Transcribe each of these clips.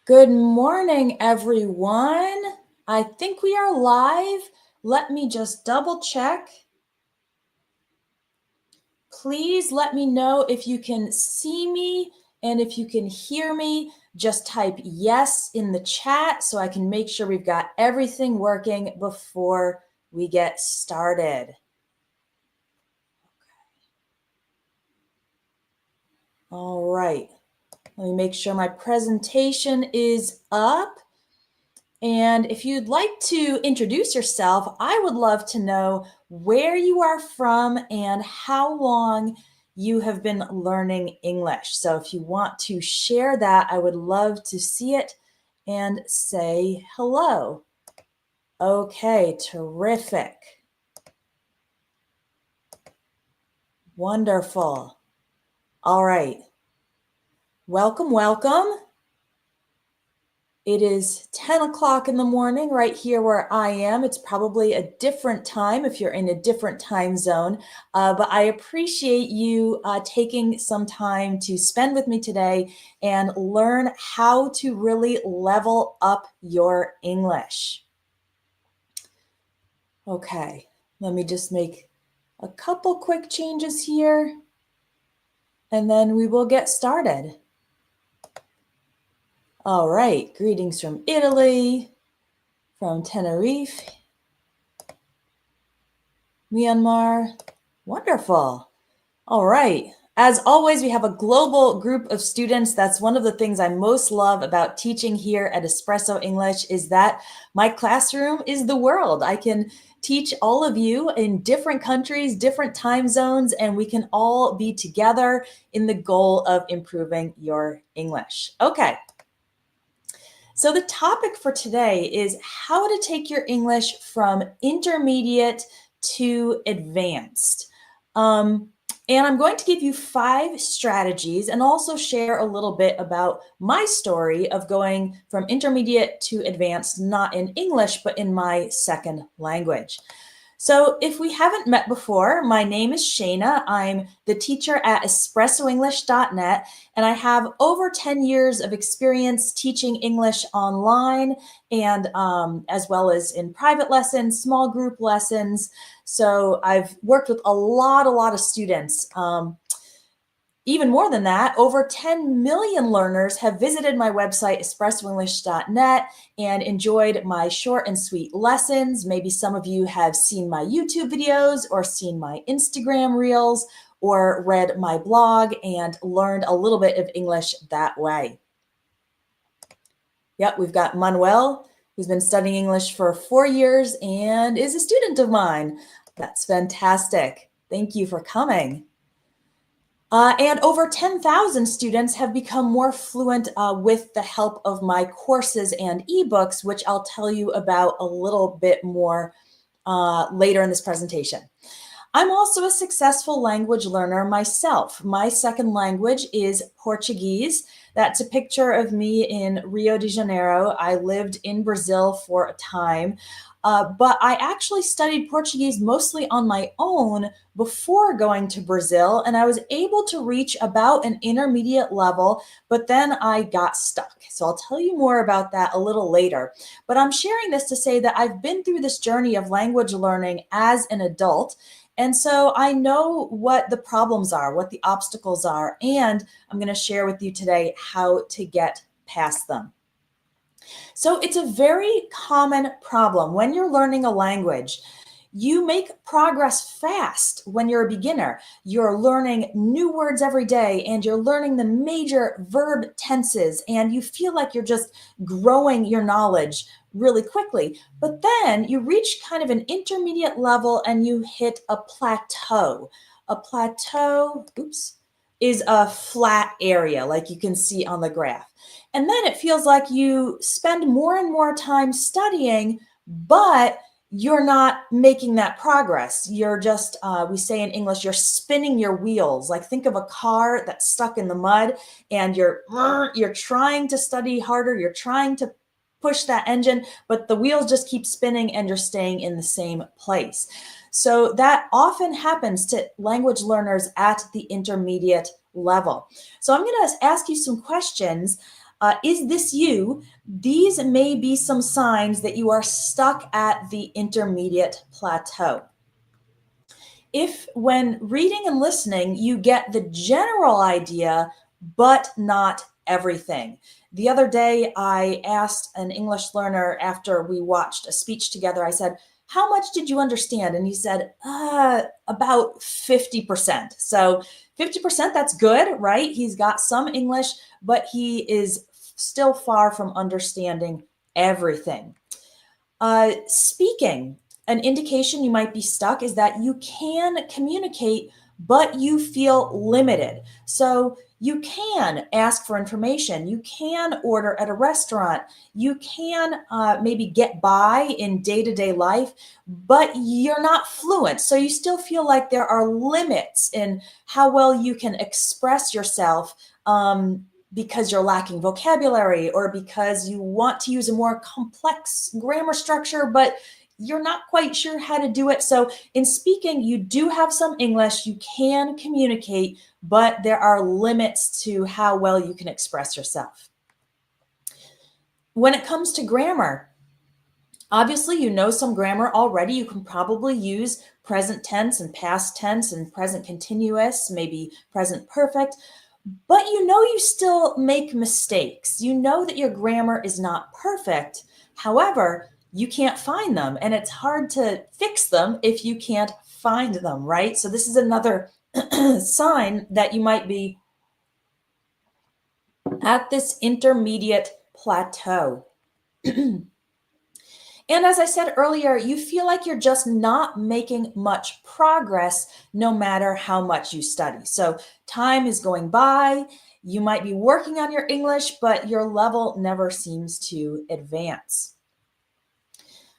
Good morning, everyone. I think we are live. Let me just double check. Please let me know if you can see me and if you can hear me. Just type yes in the chat so I can make sure we've got everything working before we get started. All right. Let me make sure my presentation is up. And if you'd like to introduce yourself, I would love to know where you are from and how long you have been learning English. So if you want to share that, I would love to see it and say hello. Okay, terrific. Wonderful. All right. Welcome, welcome. It is 10 o'clock in the morning right here where I am. It's probably a different time if you're in a different time zone, but I appreciate you taking some time to spend with me today and learn how to really level up your English. Okay, let me just make a couple quick changes here and then we will get started. All right, greetings from Italy, from Tenerife, Myanmar. Wonderful. All right. As always, we have a global group of students. That's one of the things I most love about teaching here at Espresso English is that my classroom is the world. I can teach all of you in different countries, different time zones, and we can all be together in the goal of improving your English. Okay. So the topic for today is how to take your English from intermediate to advanced. And I'm going to give you 5 strategies and also share a little bit about my story of going from intermediate to advanced, not in English, but in my second language. So if we haven't met before, my name is Shayna. I'm the teacher at espressoenglish.net, and I have over 10 years of experience teaching English online and as well as in private lessons, small group lessons. So I've worked with a lot of students. Even more than that, over 10 million learners have visited my website, espressoenglish.net, and enjoyed my short and sweet lessons. Maybe some of you have seen my YouTube videos or seen my Instagram reels or read my blog and learned a little bit of English that way. Yep, we've got Manuel, who's been studying English for 4 years and is a student of mine. That's fantastic. Thank you for coming. And over 10,000 students have become more fluent with the help of my courses and ebooks, which I'll tell you about a little bit more later in this presentation. I'm also a successful language learner myself. My second language is Portuguese. That's a picture of me in Rio de Janeiro. I lived in Brazil for a time. But I actually studied Portuguese mostly on my own before going to Brazil, and I was able to reach about an intermediate level, but then I got stuck. So I'll tell you more about that a little later. But I'm sharing this to say that I've been through this journey of language learning as an adult, and so I know what the problems are, what the obstacles are, and I'm going to share with you today how to get past them. So it's a very common problem when you're learning a language. You make progress fast when you're a beginner. You're learning new words every day and you're learning the major verb tenses and you feel like you're just growing your knowledge really quickly. But then you reach kind of an intermediate level and you hit a plateau. A plateau, is a flat area like you can see on the graph. And then it feels like you spend more and more time studying, but you're not making that progress. You're just, we say in English, you're spinning your wheels. Like think of a car that's stuck in the mud and you're trying to study harder. You're trying to push that engine, but the wheels just keep spinning and you're staying in the same place. So that often happens to language learners at the intermediate level. So I'm going to ask you some questions. Is this you? These may be some signs that you are stuck at the intermediate plateau. If when reading and listening, you get the general idea, but not everything. The other day, I asked an English learner after we watched a speech together, I said, how much did you understand? And he said, about 50%. So 50%, that's good, right? He's got some English, but he is still far from understanding everything. Speaking, an indication you might be stuck is that you can communicate, but you feel limited. So you can ask for information. You can order at a restaurant. You can maybe get by in day-to-day life, but you're not fluent. So you still feel like there are limits in how well you can express yourself, because you're lacking vocabulary or because you want to use a more complex grammar structure, but you're not quite sure how to do it. So in speaking, you do have some English, you can communicate, but there are limits to how well you can express yourself. When it comes to grammar, obviously you know some grammar already. You can probably use present tense and past tense and present continuous, maybe present perfect. But you know you still make mistakes. You know that your grammar is not perfect. However, you can't find them, and it's hard to fix them if you can't find them, right? So this is another sign that you might be at this intermediate plateau. And as I said earlier, you feel like you're just not making much progress no matter how much you study. So time is going by, you might be working on your English, but your level never seems to advance.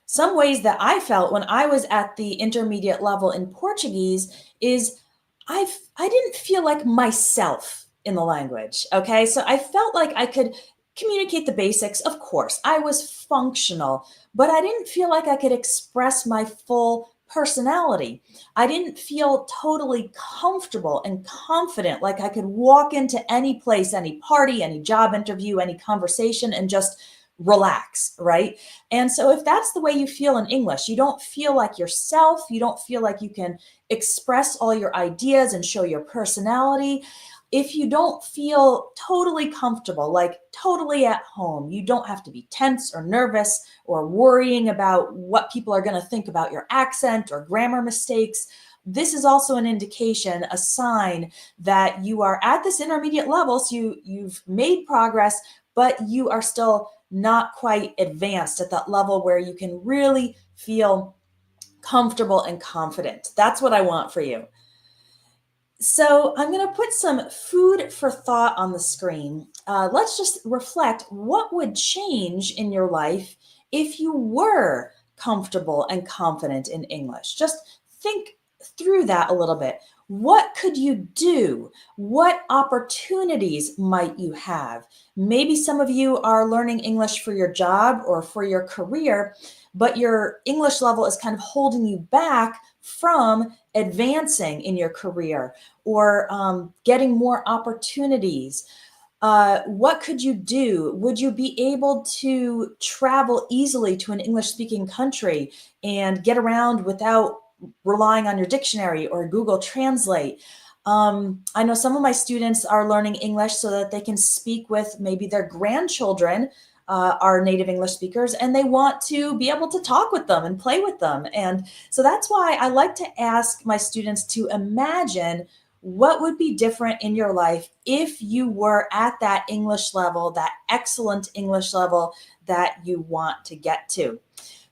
Some ways that I felt when I was at the intermediate level in Portuguese is I didn't feel like myself in the language, okay? So I felt like I could communicate the basics, of course. I was functional, but I didn't feel like I could express my full personality. I didn't feel totally comfortable and confident, like I could walk into any place, any party, any job interview, any conversation, and just relax, right? And so if that's the way you feel in English, you don't feel like yourself, you don't feel like you can express all your ideas and show your personality, if you don't feel totally comfortable, like totally at home, you don't have to be tense or nervous or worrying about what people are going to think about your accent or grammar mistakes. This is also an indication, a sign that you are at this intermediate level. So you've made progress, but you are still not quite advanced at that level where you can really feel comfortable and confident. That's what I want for you. So I'm going to put some food for thought on the screen. Let's just reflect what would change in your life if you were comfortable and confident in English. Just think through that a little bit. What could you do? What opportunities might you have? Maybe some of you are learning English for your job or for your career, but your English level is kind of holding you back from advancing in your career or getting more opportunities. What could you do? Would you be able to travel easily to an English-speaking country and get around without relying on your dictionary or Google Translate? I know some of my students are learning English so that they can speak with maybe their grandchildren, are native English speakers, and they want to be able to talk with them and play with them. And so that's why I like to ask my students to imagine what would be different in your life if you were at that English level, that excellent English level that you want to get to.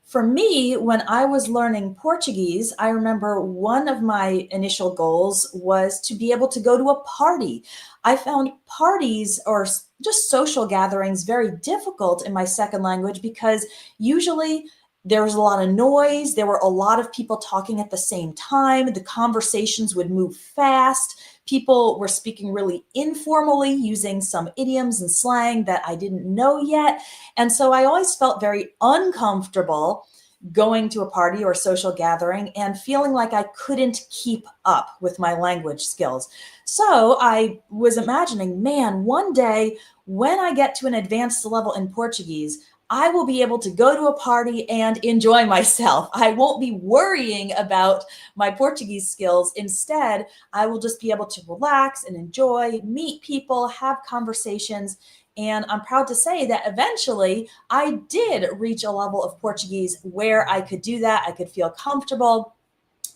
For me, when I was learning Portuguese, I remember one of my initial goals was to be able to go to a party. I found parties or just social gatherings very difficult in my second language because usually there was a lot of noise. There were a lot of people talking at the same time. The conversations would move fast. People were speaking really informally, using some idioms and slang that I didn't know yet. And so I always felt very uncomfortable going to a party or a social gathering and feeling like I couldn't keep up with my language skills. So I was imagining, man, one day when I get to an advanced level in Portuguese, I will be able to go to a party and enjoy myself. I won't be worrying about my Portuguese skills. Instead, I will just be able to relax and enjoy, meet people, have conversations. And I'm proud to say that eventually I did reach a level of Portuguese where I could do that. I could feel comfortable.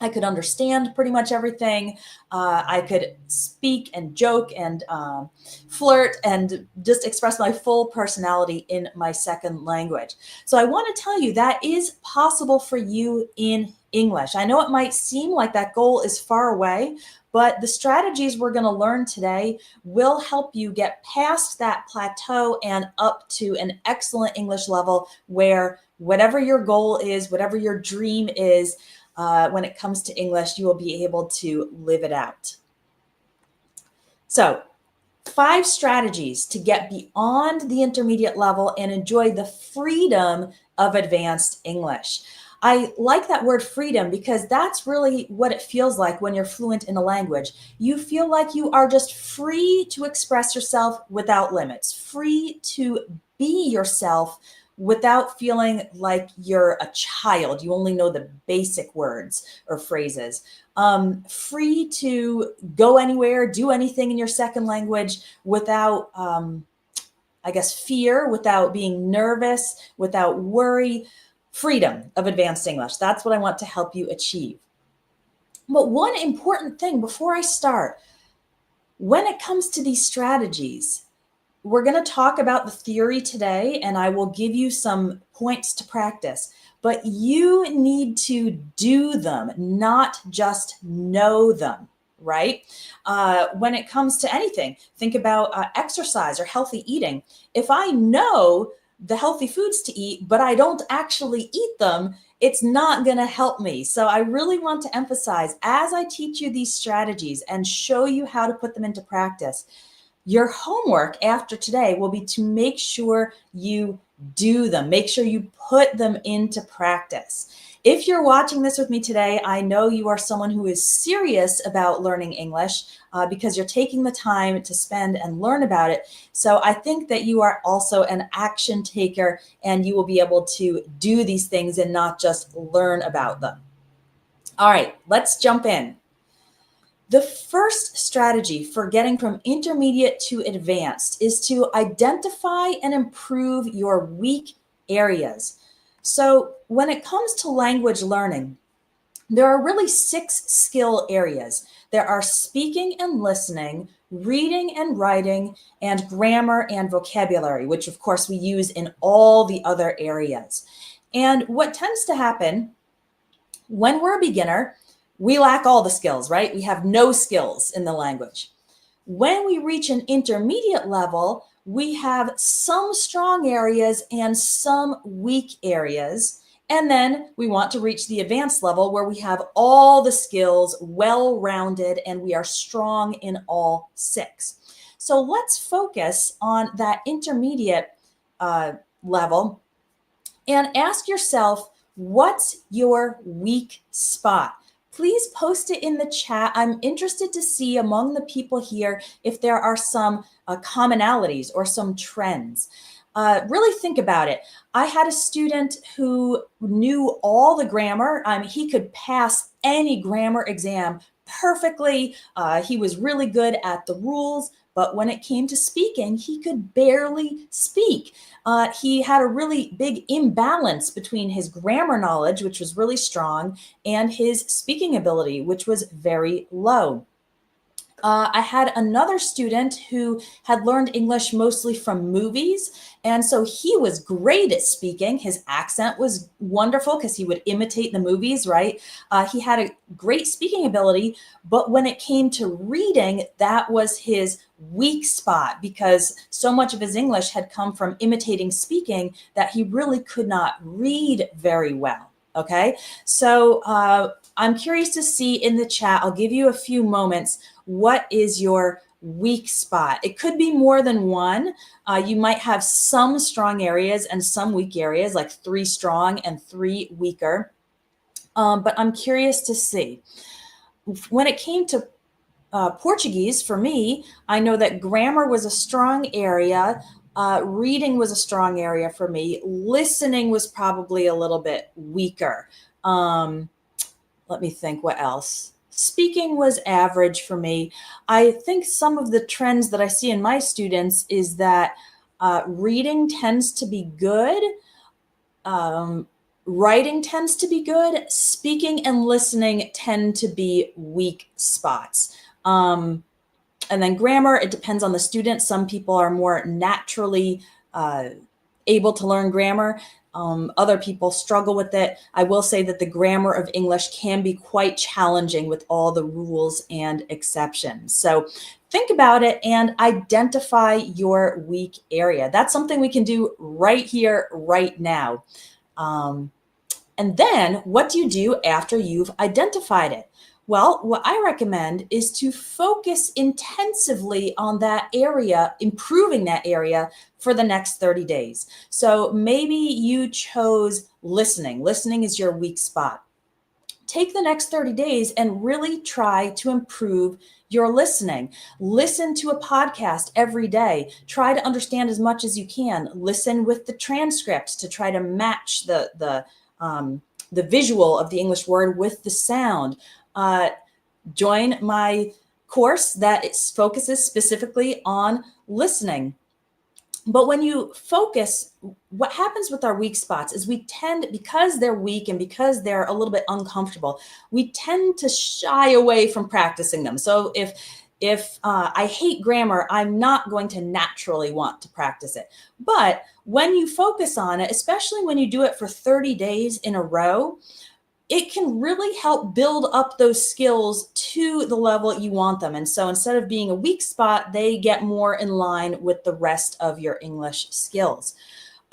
I could understand pretty much everything. I could speak and joke and flirt and just express my full personality in my second language. So I want to tell you that is possible for you in English. I know it might seem like that goal is far away, but the strategies we're going to learn today will help you get past that plateau and up to an excellent English level where whatever your goal is, whatever your dream is, when it comes to English, you will be able to live it out. So, 5 strategies to get beyond the intermediate level and enjoy the freedom of advanced English. I like that word freedom because that's really what it feels like when you're fluent in a language. You feel like you are just free to express yourself without limits, free to be yourself without feeling like you're a child. You only know the basic words or phrases. Free to go anywhere, do anything in your second language without, fear, without being nervous, without worry. Freedom of advanced English. That's what I want to help you achieve. But one important thing before I start, when it comes to these strategies, we're going to talk about the theory today, and I will give you some points to practice, but you need to do them, not just know them, right? When it comes to anything, think about exercise or healthy eating. If I know the healthy foods to eat, but I don't actually eat them, it's not going to help me. So I really want to emphasize, as I teach you these strategies and show you how to put them into practice, your homework after today will be to make sure you do them. Make sure you put them into practice. If you're watching this with me today, I know you are someone who is serious about learning English because you're taking the time to spend and learn about it. So I think that you are also an action taker and you will be able to do these things and not just learn about them. All right, let's jump in. The first strategy for getting from intermediate to advanced is to identify and improve your weak areas. So when it comes to language learning, there are really 6 skill areas. There are speaking and listening, reading and writing, and grammar and vocabulary, which of course we use in all the other areas. And what tends to happen when we're a beginner, we lack all the skills, right? We have no skills in the language. When we reach an intermediate level, we have some strong areas and some weak areas. And then we want to reach the advanced level where we have all the skills well-rounded and we are strong in all 6. So let's focus on that intermediate level and ask yourself, what's your weak spot? Please post it in the chat. I'm interested to see among the people here if there are some commonalities or some trends. Really think about it. I had a student who knew all the grammar. He could pass any grammar exam perfectly. He was really good at the rules, but when it came to speaking, he could barely speak. He had a really big imbalance between his grammar knowledge, which was really strong, and his speaking ability, which was very low. I had another student who had learned English mostly from movies, and so he was great at speaking. His accent was wonderful because he would imitate the movies, right? He had a great speaking ability, but when it came to reading, that was his weak spot because so much of his English had come from imitating speaking that he really could not read very well, okay? So I'm curious to see in the chat, I'll give you a few moments, what is your weak spot. It could be more than one. You might have some strong areas and some weak areas, like 3 strong and 3 weaker. But I'm curious to see. When it came to Portuguese, for me, I know that grammar was a strong area. Reading was a strong area for me. Listening was probably a little bit weaker. Let me think what else. Speaking was average for me. I think some of the trends that I see in my students is that reading tends to be good. Writing tends to be good. Speaking and listening tend to be weak spots. And then grammar, it depends on the student. Some people are more naturally able to learn grammar. Other people struggle with it. I will say that the grammar of English can be quite challenging with all the rules and exceptions. So think about it and identify your weak area. That's something we can do right here, right now. And then what do you do after you've identified it? Well, what I recommend is to focus intensively on that area, improving that area for the next 30 days. So maybe you chose listening. Listening is your weak spot. Take the next 30 days and really try to improve your listening. Listen to a podcast every day. Try to understand as much as you can. Listen with the transcript to try to match the visual of the English word with the sound. Join my course that focuses specifically on listening. But when you focus, what happens with our weak spots is we tend, because they're weak and because they're a little bit uncomfortable, we tend to shy away from practicing them. So if I hate grammar, I'm not going to naturally want to practice it. But when you focus on it, especially when you do it for 30 days in a row, it can really help build up those skills to the level you want them. And so instead of being a weak spot, they get more in line with the rest of your English skills.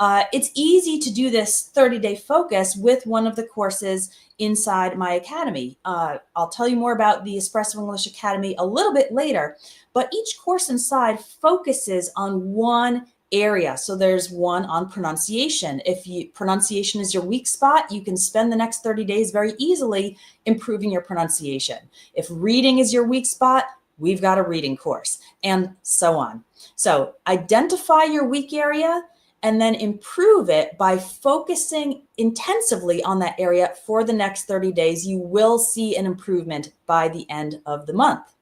It's easy to do this 30-day focus with one of the courses inside my academy. I'll tell you more about the Espresso English Academy a little bit later, but each course inside focuses on one area. So there's one on pronunciation. If pronunciation is your weak spot, you can spend the next 30 days very easily improving your pronunciation. If reading is your weak spot, we've got a reading course, and so on. So identify your weak area and then improve it by focusing intensively on that area for the next 30 days. You will see an improvement by the end of the month.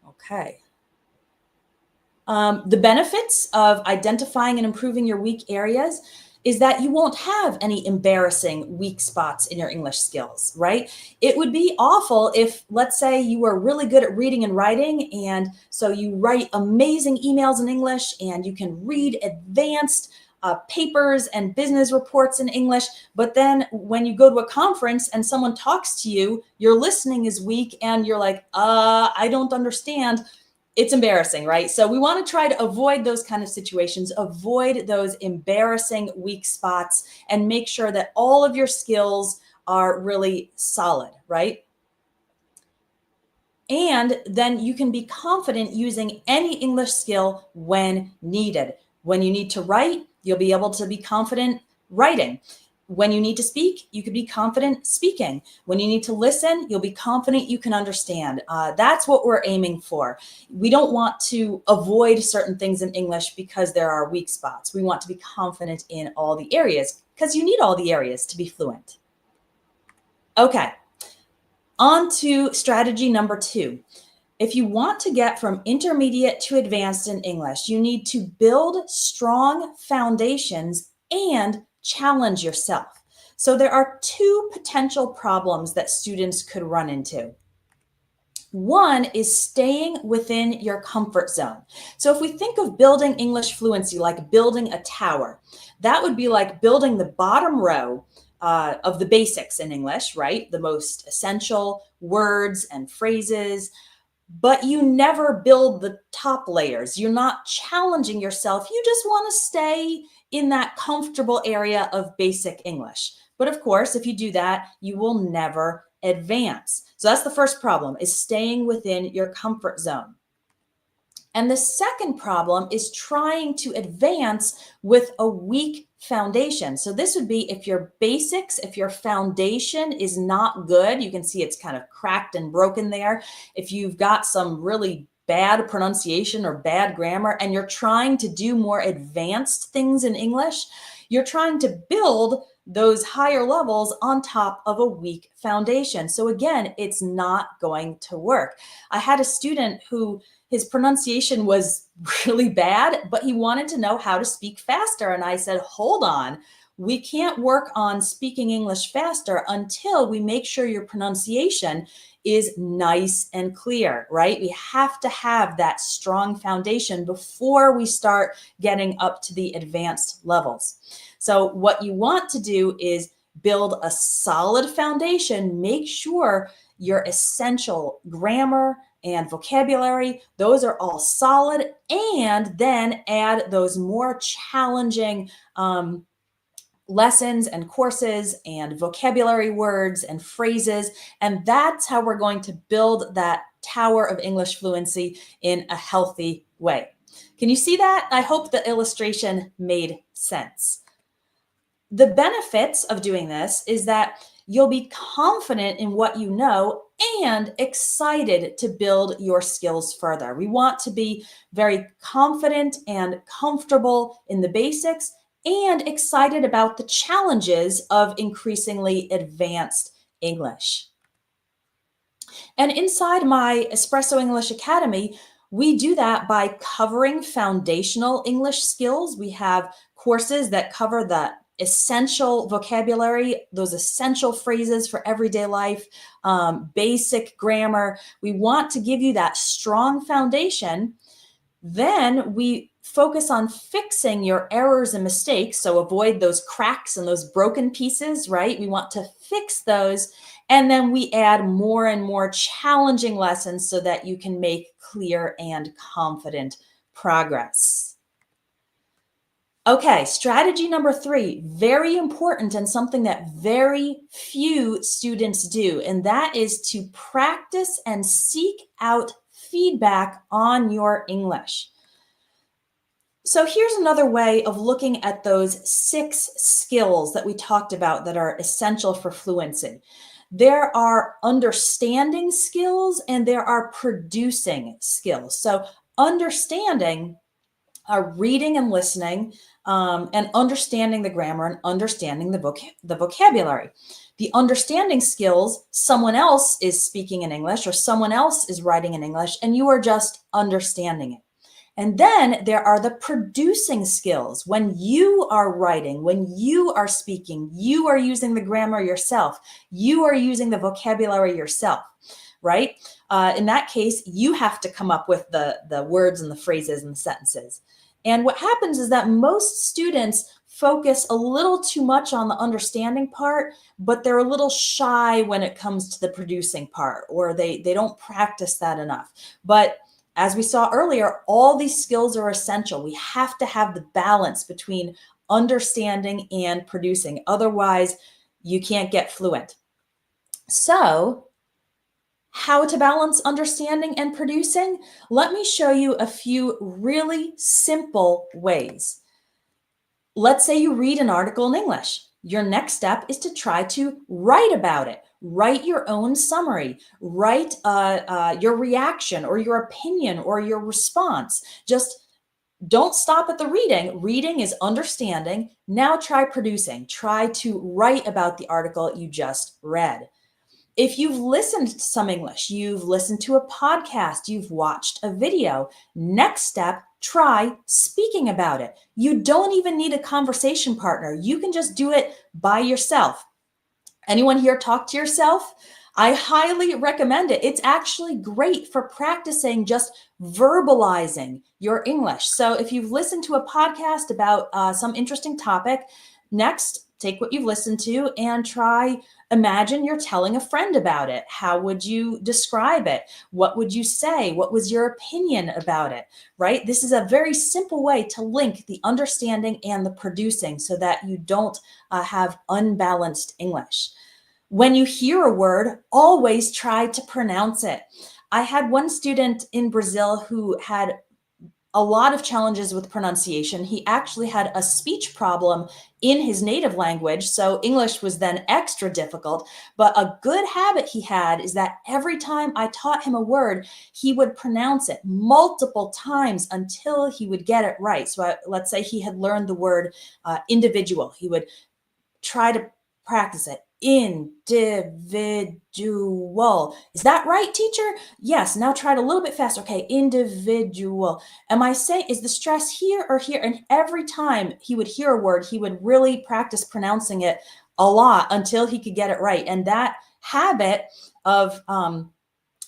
Okay. The benefits of identifying and improving your weak areas is that you won't have any embarrassing weak spots in your English skills, right? It would be awful if, let's say, you were really good at reading and writing, and so you write amazing emails in English and you can read advanced papers and business reports in English, but then when you go to a conference and someone talks to you, your listening is weak and you're like, I don't understand. It's embarrassing, right? So we want to try to avoid those kind of situations, avoid those embarrassing weak spots, and make sure that all of your skills are really solid, right? And then you can be confident using any English skill when needed. When you need to write, you'll be able to be confident writing. When you need to speak, you can be confident speaking. When you need to listen, you'll be confident you can understand. That's what we're aiming for. We don't want to avoid certain things in English because there are weak spots. We want to be confident in all the areas because you need all the areas to be fluent. Okay, on to strategy number 2. If you want to get from intermediate to advanced in English, you need to build strong foundations and challenge yourself. So there are 2 potential problems that students could run into. One is staying within your comfort zone. So if we think of building English fluency like building a tower, that would be like building the bottom row of the basics in English, right? The most essential words and phrases. But you never build the top layers. You're not challenging yourself. You just want to stay in that comfortable area of basic English. But of course, if you do that, you will never advance. So that's the first problem, is staying within your comfort zone. And the second problem is trying to advance with a weak foundation. So this would be if your basics, if your foundation is not good, you can see it's kind of cracked and broken there. If you've got some really bad pronunciation or bad grammar and you're trying to do more advanced things in English, you're trying to build those higher levels on top of a weak foundation. So again, it's not going to work. I had a student who his pronunciation was really bad, but he wanted to know how to speak faster. And I said, hold on, we can't work on speaking English faster until we make sure your pronunciation is nice and clear, right? We have to have that strong foundation before we start getting up to the advanced levels. So what you want to do is build a solid foundation, make sure your essential grammar and vocabulary, those are all solid, and then add those more challenging lessons and courses and vocabulary words and phrases. And that's how we're going to build that tower of English fluency in a healthy way. Can you see that? I hope the illustration made sense. The benefits of doing this is that you'll be confident in what you know and excited to build your skills further. We want to be very confident and comfortable in the basics and excited about the challenges of increasingly advanced English. And inside my Espresso English Academy, we do that by covering foundational English skills. We have courses that cover the essential vocabulary, those essential phrases for everyday life, basic grammar. We want to give you that strong foundation. Then we focus on fixing your errors and mistakes. So avoid those cracks and those broken pieces, right? We want to fix those. And then we add more and more challenging lessons so that you can make clear and confident progress. Okay, strategy number 3, very important and something that very few students do, and that is to practice and seek out feedback on your English. So here's another way of looking at those 6 skills that we talked about that are essential for fluency. There are understanding skills and there are producing skills. So understanding, reading and listening, and understanding the grammar and understanding the vocabulary. The understanding skills, someone else is speaking in English or someone else is writing in English and you are just understanding it. And then there are the producing skills. When you are writing, when you are speaking, you are using the grammar yourself. You are using the vocabulary yourself, right? In that case, you have to come up with the words and the phrases and the sentences. And what happens is that most students focus a little too much on the understanding part, but they're a little shy when it comes to the producing part, or they don't practice that enough. But as we saw earlier, all these skills are essential. We have to have the balance between understanding and producing. Otherwise, you can't get fluent. So, how to balance understanding and producing? Let me show you a few really simple ways. Let's say you read an article in English. Your next step is to try to write about it. Write your own summary. Write your reaction or your opinion or your response. Just don't stop at the reading. Reading is understanding. Now try producing. Try to write about the article you just read. If you've listened to some English, you've listened to a podcast, you've watched a video, next step, try speaking about it. You don't even need a conversation partner. You can just do it by yourself. Anyone here talk to yourself? I highly recommend it. It's actually great for practicing just verbalizing your English. So if you've listened to a podcast about some interesting topic, next, take what you've listened to and try, imagine you're telling a friend about it. How would you describe it? What would you say? What was your opinion about it, right? This is a very simple way to link the understanding and the producing so that you don't have unbalanced English. When you hear a word, always try to pronounce it. I had one student in Brazil who had a lot of challenges with pronunciation. He actually had a speech problem in his native language, so English was then extra difficult. But a good habit he had is that every time I taught him a word, he would pronounce it multiple times until he would get it right. So let's say he had learned the word individual. He would try to practice it. Individual. Is that right, teacher? Yes. Now try it a little bit faster. Okay. Individual. Am I saying, is the stress here or here? And every time he would hear a word, he would really practice pronouncing it a lot until he could get it right. And that habit of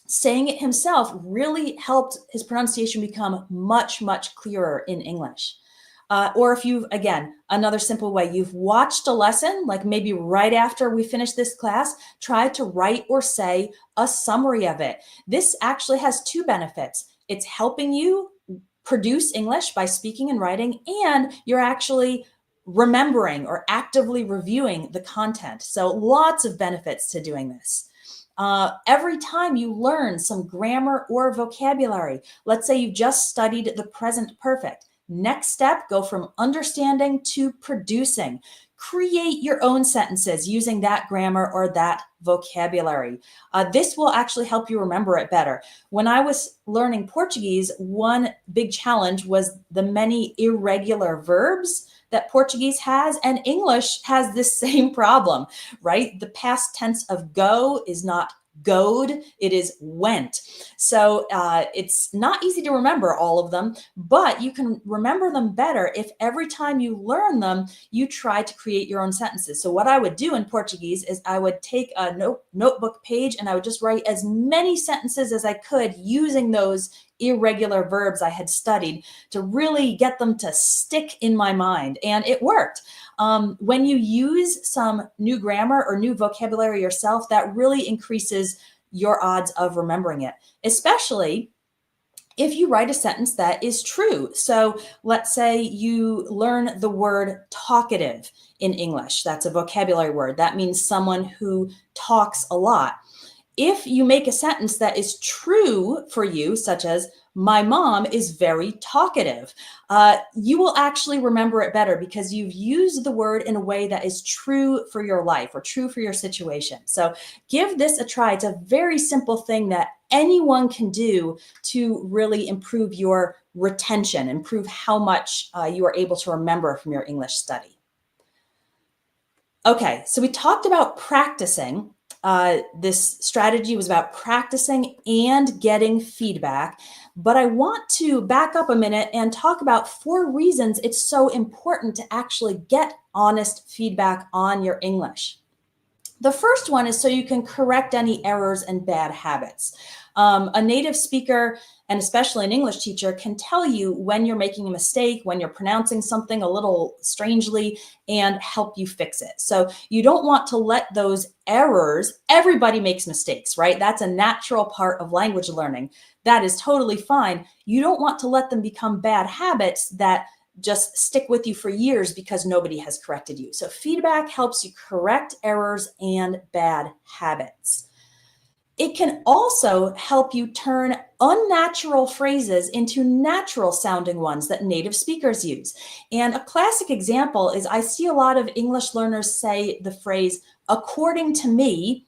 saying it himself really helped his pronunciation become much, much clearer in English. Or if you've, again, another simple way, you've watched a lesson, like maybe right after we finish this class, try to write or say a summary of it. This actually has two benefits. It's helping you produce English by speaking and writing, and you're actually remembering or actively reviewing the content. So lots of benefits to doing this. Every time you learn some grammar or vocabulary, let's say you just studied the present perfect. Next step, go from understanding to producing. Create your own sentences using that grammar or that vocabulary. This will actually help you remember it better. When I was learning Portuguese, one big challenge was the many irregular verbs that Portuguese has, and English has this same problem, right? The past tense of go is not goed, it is went. So it's not easy to remember all of them, but you can remember them better if every time you learn them, you try to create your own sentences. So what I would do in Portuguese is I would take a notebook page and I would just write as many sentences as I could using those irregular verbs I had studied to really get them to stick in my mind. And it worked. When you use some new grammar or new vocabulary yourself, that really increases your odds of remembering it, especially if you write a sentence that is true. So let's say you learn the word talkative in English. That's a vocabulary word. That means someone who talks a lot. If you make a sentence that is true for you, such as, my mom is very talkative, you will actually remember it better because you've used the word in a way that is true for your life or true for your situation. So give this a try. It's a very simple thing that anyone can do to really improve your retention, improve how much you are able to remember from your English study. Okay, so we talked about practicing. This strategy was about practicing and getting feedback. But I want to back up a minute and talk about 4 reasons it's so important to actually get honest feedback on your English. The first one is so you can correct any errors and bad habits. A native speaker, and especially an English teacher, can tell you when you're making a mistake, when you're pronouncing something a little strangely, and help you fix it. So you don't want to let those errors, everybody makes mistakes, right? That's a natural part of language learning. That is totally fine. You don't want to let them become bad habits that just stick with you for years because nobody has corrected you. So feedback helps you correct errors and bad habits. It can also help you turn unnatural phrases into natural sounding ones that native speakers use. And a classic example is I see a lot of English learners say the phrase, according to me,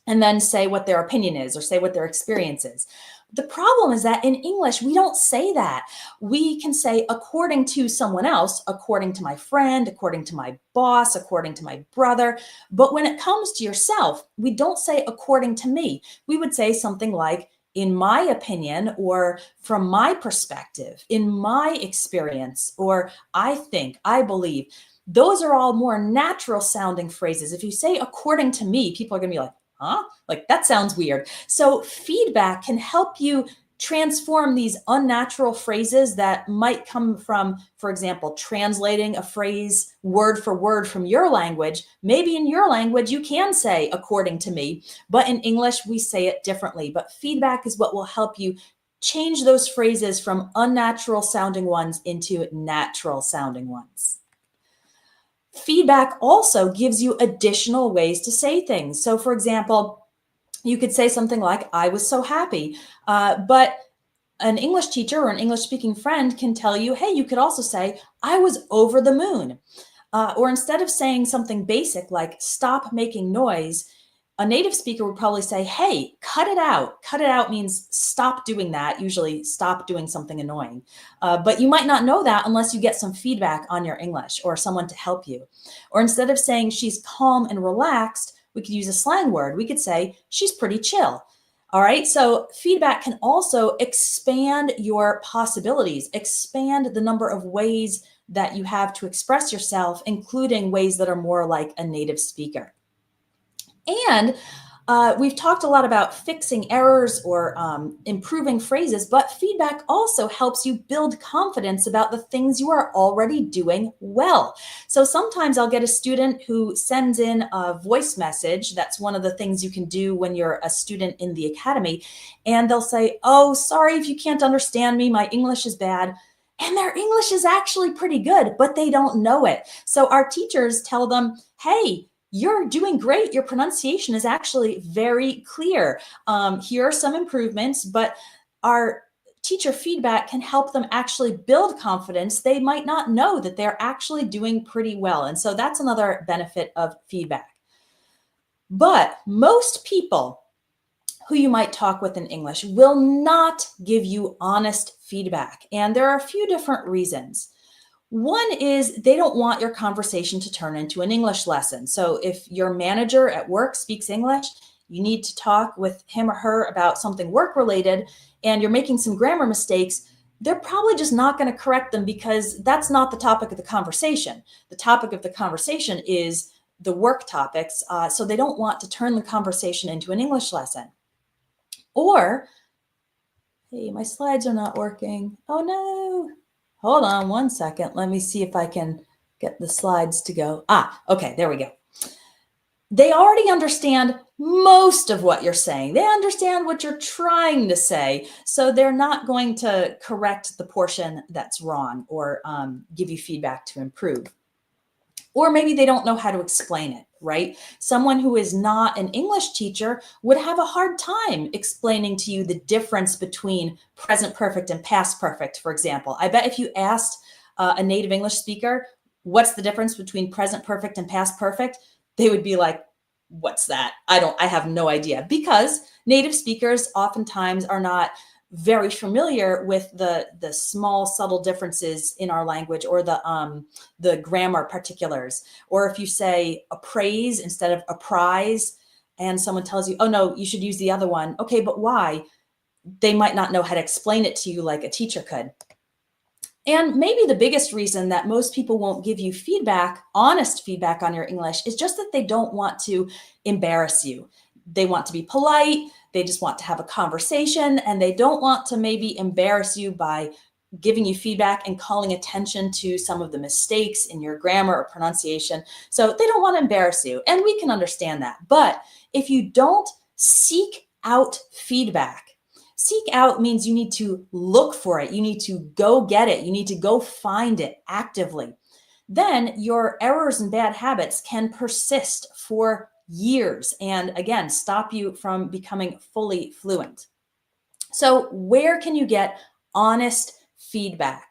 and then say what their opinion is or say what their experience is. The problem is that in English, we don't say that. We can say according to someone else, according to my friend, according to my boss, according to my brother. But when it comes to yourself, we don't say according to me. We would say something like, in my opinion, or from my perspective, in my experience, or I think, I believe. Those are all more natural sounding phrases. If you say according to me, people are going to be like, huh? Like that sounds weird. So feedback can help you transform these unnatural phrases that might come from, for example, translating a phrase word for word from your language. Maybe in your language, you can say according to me, but in English, we say it differently. But feedback is what will help you change those phrases from unnatural sounding ones into natural sounding ones. Feedback also gives you additional ways to say things. So for example, you could say something like, I was so happy, but an English teacher or an English speaking friend can tell you, hey, you could also say, I was over the moon. Or instead of saying something basic like stop making noise, a native speaker would probably say, hey, cut it out. Cut it out means stop doing that, usually stop doing something annoying. But you might not know that unless you get some feedback on your English or someone to help you. Or instead of saying she's calm and relaxed, we could use a slang word. We could say she's pretty chill. All right, so feedback can also expand your possibilities, expand the number of ways that you have to express yourself, including ways that are more like a native speaker. And we've talked a lot about fixing errors or improving phrases, but feedback also helps you build confidence about the things you are already doing well. So sometimes I'll get a student who sends in a voice message. That's one of the things you can do when you're a student in the academy. And they'll say, oh, sorry if you can't understand me, my English is bad. And their English is actually pretty good, but they don't know it. So our teachers tell them, hey, you're doing great. Your pronunciation is actually very clear. Here are some improvements, but our teacher feedback can help them actually build confidence. They might not know that they're actually doing pretty well. And so that's another benefit of feedback. But most people who you might talk with in English will not give you honest feedback. And there are a few different reasons. One is they don't want your conversation to turn into an English lesson. So if your manager at work speaks English, you need to talk with him or her about something work related, and you're making some grammar mistakes, they're probably just not going to correct them because that's not the topic of the conversation. The topic of the conversation is the work topics. So they don't want to turn the conversation into an English lesson. Or, hey, my slides are not working. Oh no. Hold on one second. Let me see if I can get the slides to go. Okay, there we go. They already understand most of what you're saying. They understand what you're trying to say. So they're not going to correct the portion that's wrong or give you feedback to improve. Or maybe they don't know how to explain it, right? Someone who is not an English teacher would have a hard time explaining to you the difference between present perfect and past perfect, for example. I bet if you asked a native English speaker, what's the difference between present perfect and past perfect? They would be like, what's that? I have no idea, because native speakers oftentimes are not very familiar with the small subtle differences in our language or the grammar particulars. Or if you say appraise instead of apprise and someone tells you, oh no, you should use the other one. Okay, but why? They might not know how to explain it to you like a teacher could. And maybe the biggest reason that most people won't give you feedback, honest feedback on your English, is just that they don't want to embarrass you. They want to be polite. They just want to have a conversation, and they don't want to maybe embarrass you by giving you feedback and calling attention to some of the mistakes in your grammar or pronunciation. So they don't want to embarrass you, and we can understand that. But if you don't seek out feedback, seek out means you need to look for it. You need to go get it. You need to go find it actively. Then your errors and bad habits can persist for years and again, stop you from becoming fully fluent. So where can you get honest feedback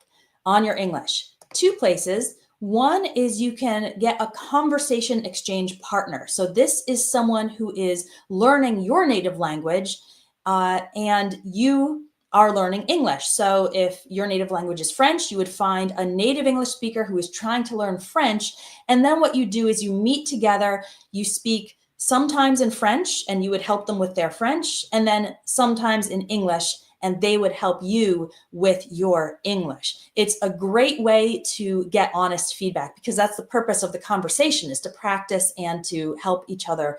on your English? Two places. One is you can get a conversation exchange partner. So this is someone who is learning your native language and you are learning English. So if your native language is French, you would find a native English speaker who is trying to learn French. And then what you do is you meet together, you speak sometimes in French and you would help them with their French, and then sometimes in English and they would help you with your English. It's a great way to get honest feedback because that's the purpose of the conversation, is to practice and to help each other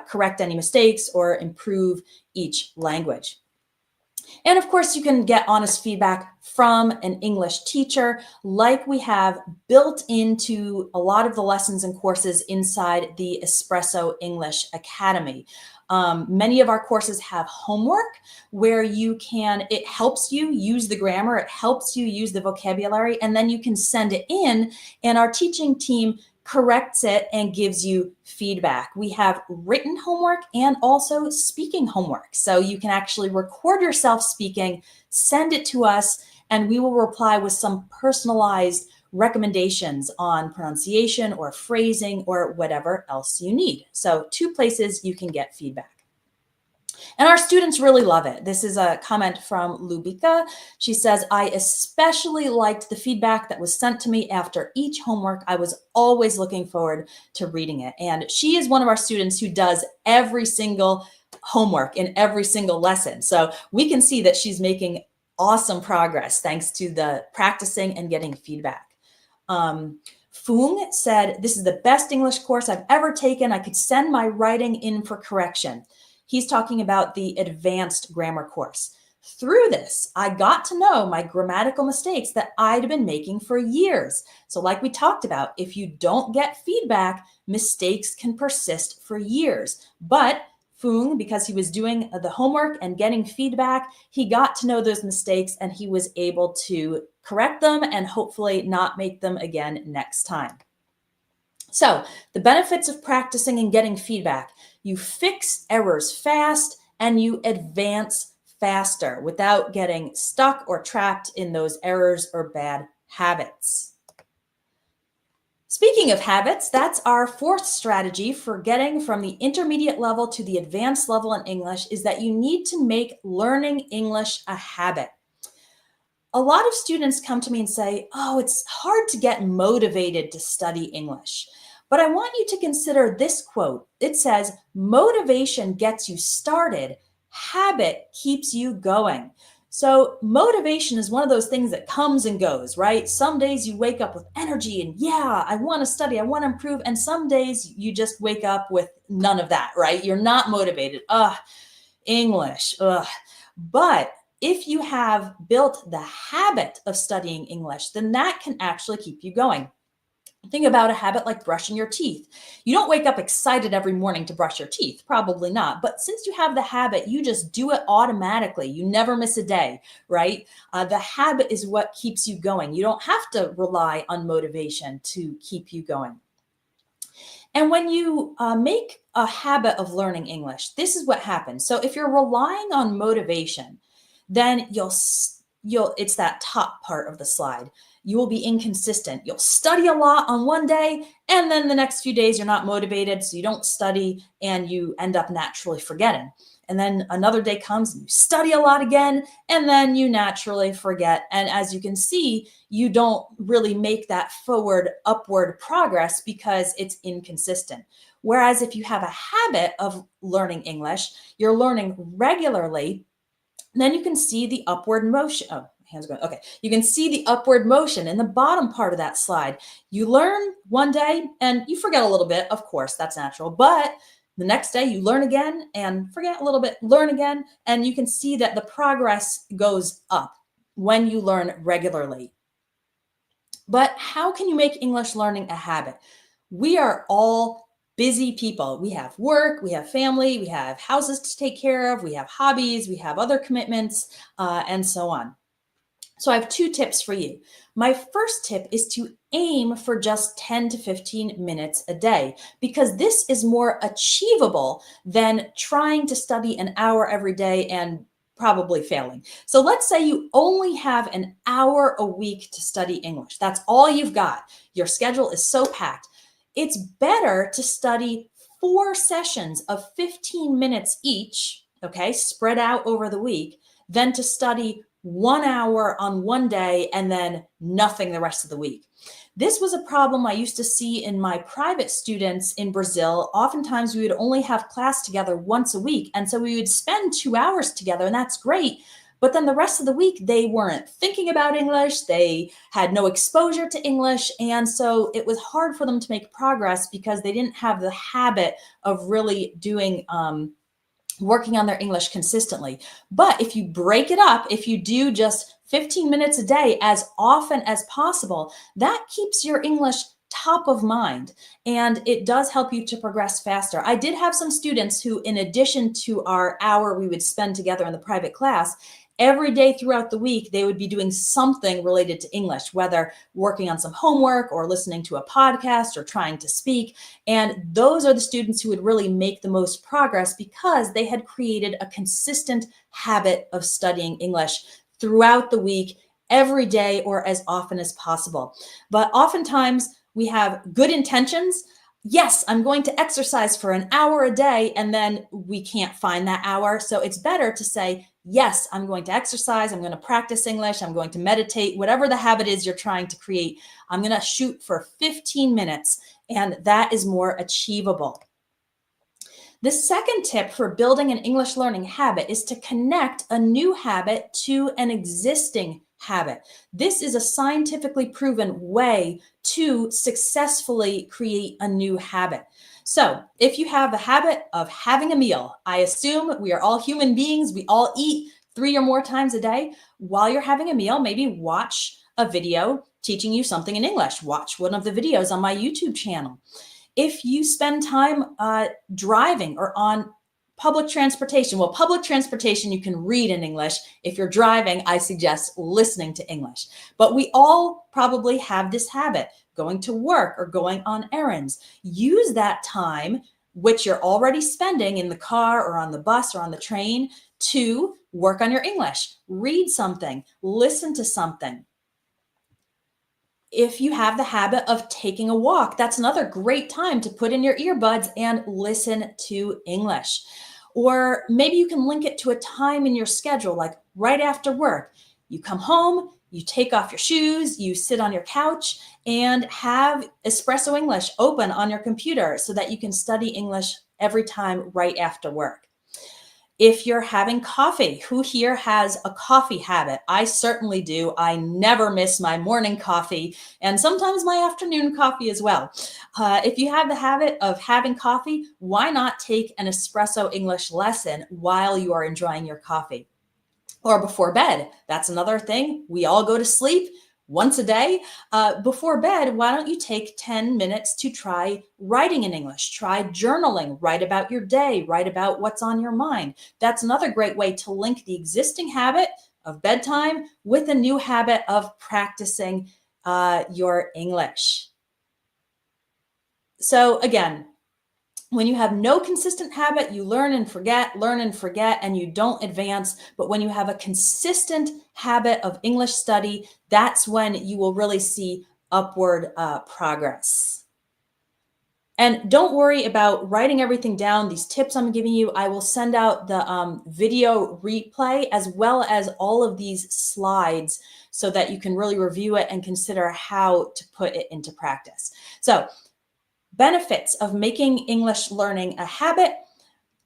correct any mistakes or improve each language. And of course, you can get honest feedback from an English teacher, like we have built into a lot of the lessons and courses inside the Espresso English Academy. Many of our courses have homework where it helps you use the grammar, it helps you use the vocabulary, and then you can send it in, and our teaching team corrects it, and gives you feedback. We have written homework and also speaking homework. So you can actually record yourself speaking, send it to us, and we will reply with some personalized recommendations on pronunciation or phrasing or whatever else you need. So 2 places you can get feedback. And our students really love it. This is a comment from Lubika. She says, I especially liked the feedback that was sent to me after each homework. I was always looking forward to reading it. And she is one of our students who does every single homework in every single lesson. So we can see that she's making awesome progress thanks to the practicing and getting feedback. Fung said, this is the best English course I've ever taken. I could send my writing in for correction. He's talking about the advanced grammar course. Through this, I got to know my grammatical mistakes that I'd been making for years. So like we talked about, if you don't get feedback, mistakes can persist for years. But Fung, because he was doing the homework and getting feedback, he got to know those mistakes and he was able to correct them and hopefully not make them again next time. So the benefits of practicing and getting feedback: you fix errors fast and you advance faster without getting stuck or trapped in those errors or bad habits. Speaking of habits, that's our 4th strategy for getting from the intermediate level to the advanced level in English, is that you need to make learning English a habit. A lot of students come to me and say, oh, it's hard to get motivated to study English. But I want you to consider this quote. It says, motivation gets you started, habit keeps you going. So motivation is one of those things that comes and goes, right? Some days you wake up with energy and yeah, I want to study, I want to improve. And some days you just wake up with none of that, right? You're not motivated. English. But if you have built the habit of studying English, then that can actually keep you going. Think about a habit like brushing your teeth. You don't wake up excited every morning to brush your teeth, probably not. But since you have the habit, you just do it automatically. You never miss a day, right? The habit is what keeps you going. You don't have to rely on motivation to keep you going. And when you make a habit of learning English, this is what happens. So if you're relying on motivation, then it's that top part of the slide. You will be inconsistent. You'll study a lot on one day, and then the next few days you're not motivated, so you don't study, and you end up naturally forgetting. And then another day comes and you study a lot again, and then you naturally forget. And as you can see, you don't really make that forward, upward progress because it's inconsistent. Whereas if you have a habit of learning English, you're learning regularly, then you can see the upward motion. Oh, hands are going. Okay. You can see the upward motion in the bottom part of that slide. You learn one day and you forget a little bit. Of course, that's natural. But the next day you learn again and forget a little bit, learn again. And you can see that the progress goes up when you learn regularly. But how can you make English learning a habit? We are all busy people. We have work, we have family, we have houses to take care of, we have hobbies, we have other commitments, and so on. So I have 2 tips for you. My first tip is to aim for just 10 to 15 minutes a day, because this is more achievable than trying to study an hour every day and probably failing. So let's say you only have an hour a week to study English. That's all you've got. Your schedule is so packed. It's better to study 4 sessions of 15 minutes each, okay, spread out over the week, than to study 1 hour on one day and then nothing the rest of the week. This was a problem I used to see in my private students in Brazil. Oftentimes we would only have class together once a week. And so we would spend 2 hours together, and that's great. But then the rest of the week, they weren't thinking about English. They had no exposure to English. And so it was hard for them to make progress because they didn't have the habit of really doing working on their English consistently. But if you break it up, if you do just 15 minutes a day as often as possible, that keeps your English top of mind, and it does help you to progress faster. I did have some students who, in addition to our hour we would spend together in the private class, Every day throughout the week, they would be doing something related to English, whether working on some homework or listening to a podcast or trying to speak. And those are the students who would really make the most progress because they had created a consistent habit of studying English throughout the week, every day, or as often as possible. But oftentimes we have good intentions. Yes, I'm going to exercise for an hour a day, and then we can't find that hour. So it's better to say, yes, I'm going to exercise. I'm going to practice English. I'm going to meditate, whatever the habit is you're trying to create. I'm going to shoot for 15 minutes, and that is more achievable. The second tip for building an English learning habit is to connect a new habit to an existing habit. This is a scientifically proven way to successfully create a new habit. So if you have a habit of having a meal, I assume we are all human beings, we all eat 3 or more times a day. While you're having a meal, maybe watch a video teaching you something in English. Watch one of the videos on my YouTube channel. If you spend time driving or on public transportation, well, public transportation, you can read in English. If you're driving, I suggest listening to English. But we all probably have this habit, going to work or going on errands. Use that time, which you're already spending in the car or on the bus or on the train, to work on your English, read something, listen to something. If you have the habit of taking a walk, that's another great time to put in your earbuds and listen to English. Or maybe you can link it to a time in your schedule, like right after work. You come home, you take off your shoes, you sit on your couch and have Espresso English open on your computer so that you can study English every time right after work. If you're having coffee, who here has a coffee habit? I certainly do. I never miss my morning coffee and sometimes my afternoon coffee as well. If you have the habit of having coffee, why not take an Espresso English lesson while you are enjoying your coffee? Or before bed, that's another thing. We all go to sleep once a day. Before bed, why don't you take 10 minutes to try writing in English, try journaling, write about your day, write about what's on your mind. That's another great way to link the existing habit of bedtime with a new habit of practicing your English. So again, when you have no consistent habit, you learn and forget, and you don't advance. But when you have a consistent habit of English study, that's when you will really see upward progress. And don't worry about writing everything down. These tips I'm giving you, I will send out the video replay as well as all of these slides so that you can really review it and consider how to put it into practice. So, benefits of making English learning a habit.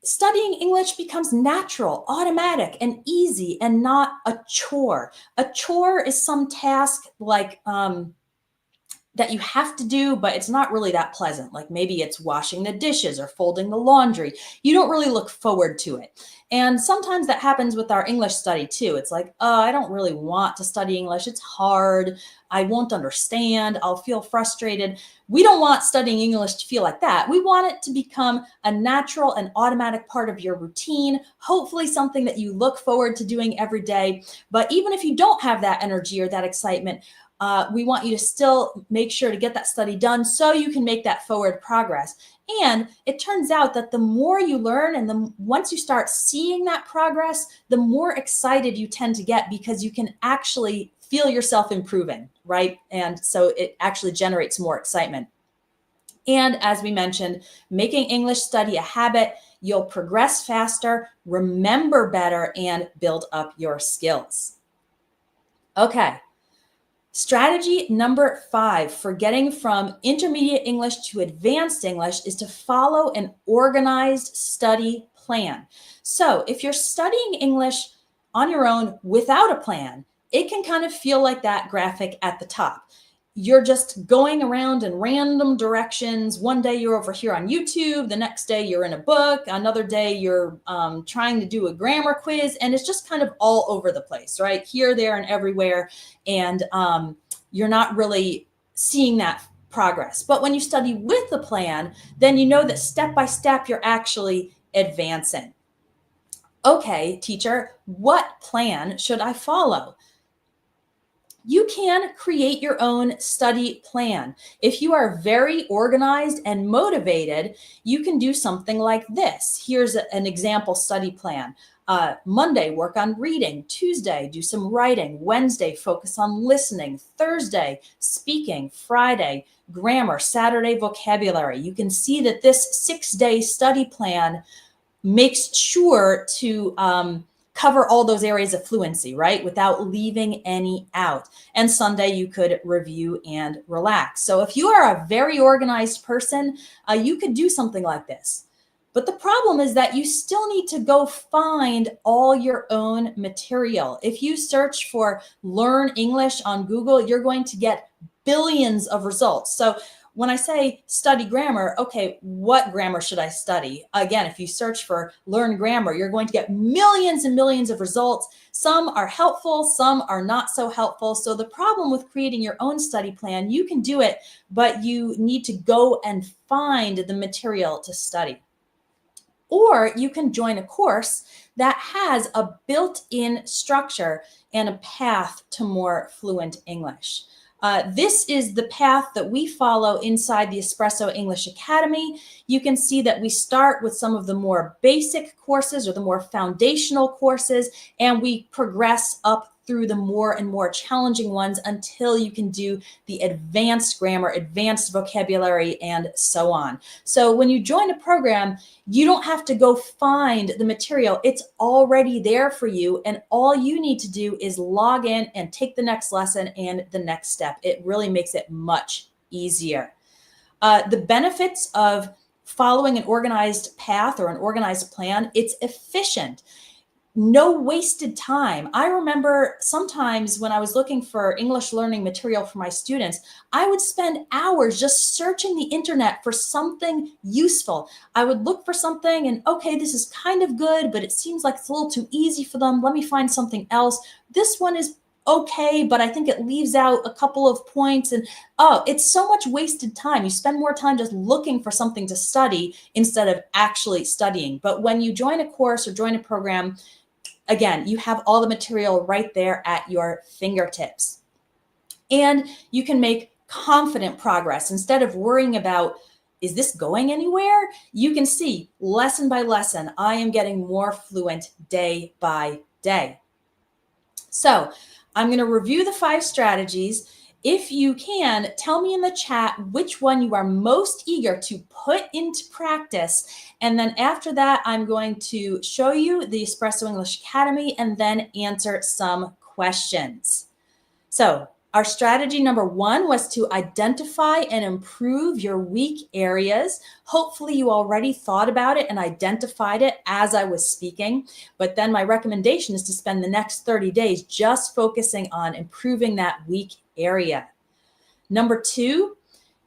Studying English becomes natural, automatic, and easy, and not a chore. A chore is some task like that you have to do, but it's not really that pleasant. Like maybe it's washing the dishes or folding the laundry. You don't really look forward to it. And sometimes that happens with our English study too. It's like, oh, I don't really want to study English. It's hard. I won't understand. I'll feel frustrated. We don't want studying English to feel like that. We want it to become a natural and automatic part of your routine, hopefully something that you look forward to doing every day. But even if you don't have that energy or that excitement, we want you to still make sure to get that study done so you can make that forward progress. And it turns out that the more you learn and once you start seeing that progress, the more excited you tend to get because you can actually feel yourself improving, right? And so it actually generates more excitement. And as we mentioned, making English study a habit, you'll progress faster, remember better, and build up your skills. Okay. Strategy number 5 for getting from intermediate English to advanced English is to follow an organized study plan. So if you're studying English on your own without a plan, it can kind of feel like that graphic at the top. You're just going around in random directions. One day you're over here on YouTube, the next day you're in a book, another day you're trying to do a grammar quiz, and it's just kind of all over the place, right? Here, there, and everywhere, and you're not really seeing that progress. But when you study with the plan, then you know that step by step you're actually advancing. Okay, teacher, what plan should I follow? You can create your own study plan. If you are very organized and motivated, you can do something like this. Here's an example study plan. Monday, work on reading. Tuesday, do some writing. Wednesday, focus on listening. Thursday, speaking. Friday, grammar. Saturday, vocabulary. You can see that this 6-day study plan makes sure to cover all those areas of fluency, right? Without leaving any out. And Sunday, you could review and relax. So if you are a very organized person, you could do something like this. But the problem is that you still need to go find all your own material. If you search for Learn English on Google, you're going to get billions of results. So when I say study grammar, okay, what grammar should I study? Again, if you search for Learn Grammar, you're going to get millions and millions of results. Some are helpful, some are not so helpful. So the problem with creating your own study plan, you can do it, but you need to go and find the material to study. Or you can join a course that has a built-in structure and a path to more fluent English. This is the path that we follow inside the Espresso English Academy. You can see that we start with some of the more basic courses or the more foundational courses, and we progress up through the more and more challenging ones until you can do the advanced grammar, advanced vocabulary, and so on. So when you join a program, you don't have to go find the material. It's already there for you. And all you need to do is log in and take the next lesson and the next step. It really makes it much easier. The benefits of following an organized path or an organized plan, it's efficient. No wasted time. I remember sometimes when I was looking for English learning material for my students, I would spend hours just searching the internet for something useful. I would look for something and, okay, this is kind of good, but it seems like it's a little too easy for them. Let me find something else. This one is okay, but I think it leaves out a couple of points. And oh, it's so much wasted time. You spend more time just looking for something to study instead of actually studying. But when you join a course or join a program, again, you have all the material right there at your fingertips. And you can make confident progress. Instead of worrying about, is this going anywhere? You can see lesson by lesson, I am getting more fluent day by day. So I'm going to review the 5 strategies. If you can, tell me in the chat which one you are most eager to put into practice. And then after that, I'm going to show you the Espresso English Academy and then answer some questions. So our strategy number 1 was to identify and improve your weak areas. Hopefully you already thought about it and identified it as I was speaking. But then my recommendation is to spend the next 30 days just focusing on improving that weak area. Number 2,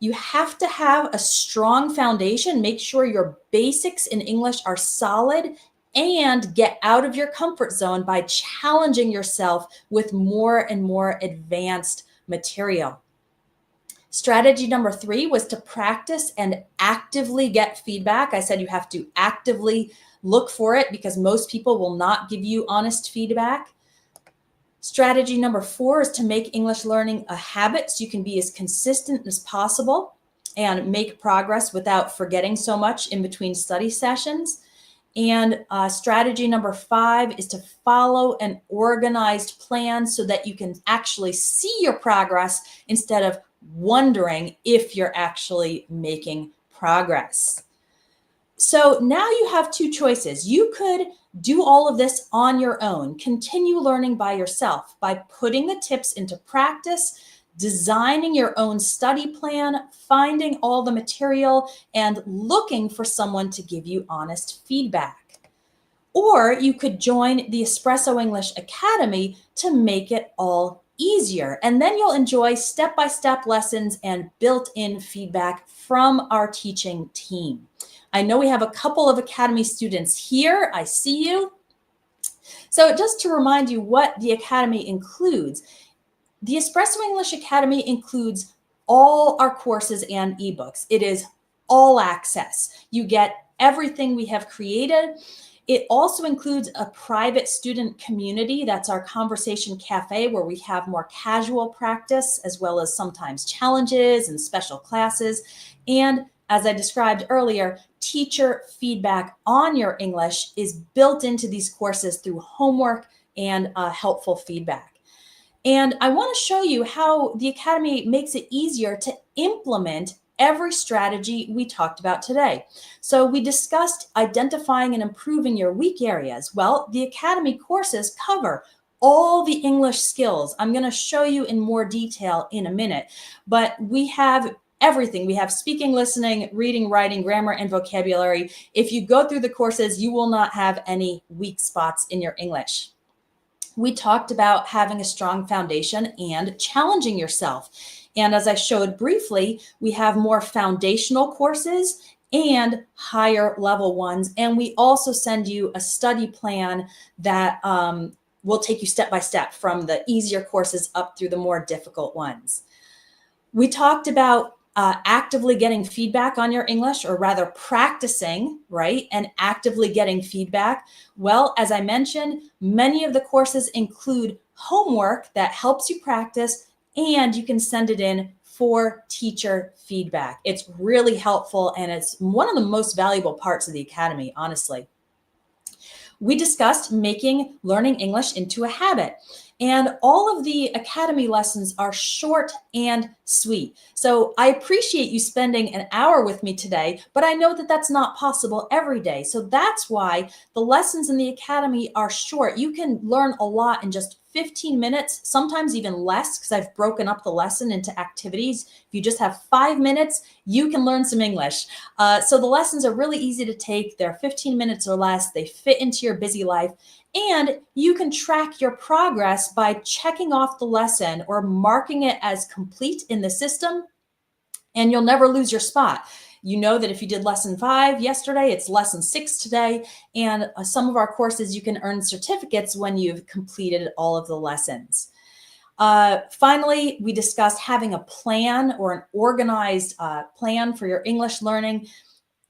you have to have a strong foundation. Make sure your basics in English are solid and get out of your comfort zone by challenging yourself with more and more advanced material. Strategy number 3 was to practice and actively get feedback. I said you have to actively look for it because most people will not give you honest feedback. Strategy number 4 is to make English learning a habit so you can be as consistent as possible and make progress without forgetting so much in between study sessions. And strategy number 5 is to follow an organized plan so that you can actually see your progress instead of wondering if you're actually making progress. So now you have 2 choices. You could do all of this on your own, continue learning by yourself by putting the tips into practice, designing your own study plan, finding all the material, and looking for someone to give you honest feedback. Or you could join the Espresso English Academy to make it all easier. And then you'll enjoy step-by-step lessons and built-in feedback from our teaching team. I know we have a couple of Academy students here. I see you. So just to remind you what the Academy includes, the Espresso English Academy includes all our courses and ebooks. It is all access. You get everything we have created. It also includes a private student community. That's our conversation cafe, where we have more casual practice, as well as sometimes challenges and special classes. And as I described earlier, teacher feedback on your English is built into these courses through homework and helpful feedback. And I want to show you how the Academy makes it easier to implement every strategy we talked about today. So we discussed identifying and improving your weak areas. Well, the Academy courses cover all the English skills. I'm going to show you in more detail in a minute, but we have everything. We have speaking, listening, reading, writing, grammar, and vocabulary. If you go through the courses, you will not have any weak spots in your English. We talked about having a strong foundation and challenging yourself. And as I showed briefly, we have more foundational courses and higher level ones. And we also send you a study plan that will take you step by step from the easier courses up through the more difficult ones. We talked about actively getting feedback on your English, or rather practicing, right? And actively getting feedback. Well, as I mentioned, many of the courses include homework that helps you practice, and you can send it in for teacher feedback. It's really helpful, and it's one of the most valuable parts of the Academy, honestly. We discussed making learning English into a habit. And all of the Academy lessons are short and sweet. So I appreciate you spending an hour with me today, but I know that that's not possible every day. So that's why the lessons in the Academy are short. You can learn a lot in just 15 minutes, sometimes even less, because I've broken up the lesson into activities. If you just have 5 minutes, you can learn some English. So the lessons are really easy to take. They're 15 minutes or less. They fit into your busy life. And you can track your progress by checking off the lesson or marking it as complete in the system, and you'll never lose your spot. You know that if you did lesson 5 yesterday, it's lesson 6 today. And some of our courses, you can earn certificates when you've completed all of the lessons. Finally, we discussed having a plan or an organized plan for your English learning.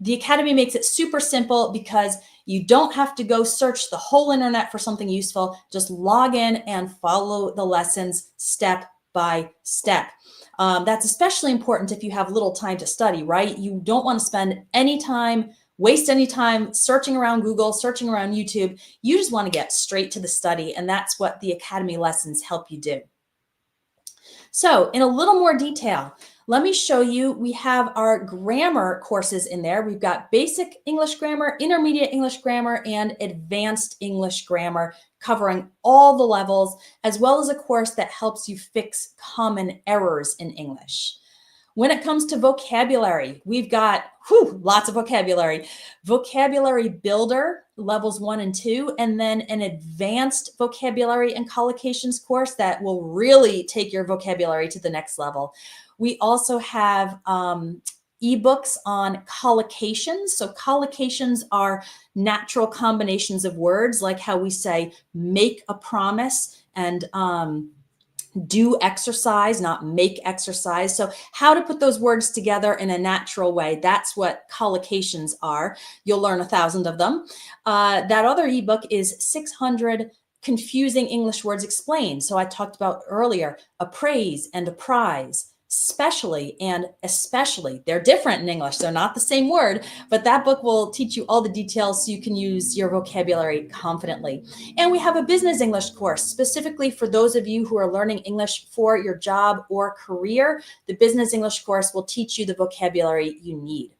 The Academy makes it super simple because you don't have to go search the whole internet for something useful. Just log in and follow the lessons step by step. That's especially important if you have little time to study, right? You don't want to spend any time, waste any time searching around Google, searching around YouTube. You just want to get straight to the study, and that's what the Academy lessons help you do. So in a little more detail, let me show you, we have our grammar courses in there. We've got basic English grammar, intermediate English grammar, and advanced English grammar, covering all the levels, as well as a course that helps you fix common errors in English. When it comes to vocabulary, we've got lots of vocabulary. Vocabulary Builder, levels 1 and 2, and then an advanced vocabulary and collocations course that will really take your vocabulary to the next level. We also have ebooks on collocations. So collocations are natural combinations of words, like how we say make a promise and do exercise, not make exercise. So how to put those words together in a natural way. That's what collocations are. You'll learn 1,000 of them. That other ebook is 600 confusing English words explained. So I talked about earlier, appraise and apprise, specially and especially. They're different in English. They're not the same word, but that book will teach you all the details so you can use your vocabulary confidently. And we have a business English course specifically for those of you who are learning English for your job or career. The business English course will teach you the vocabulary you need.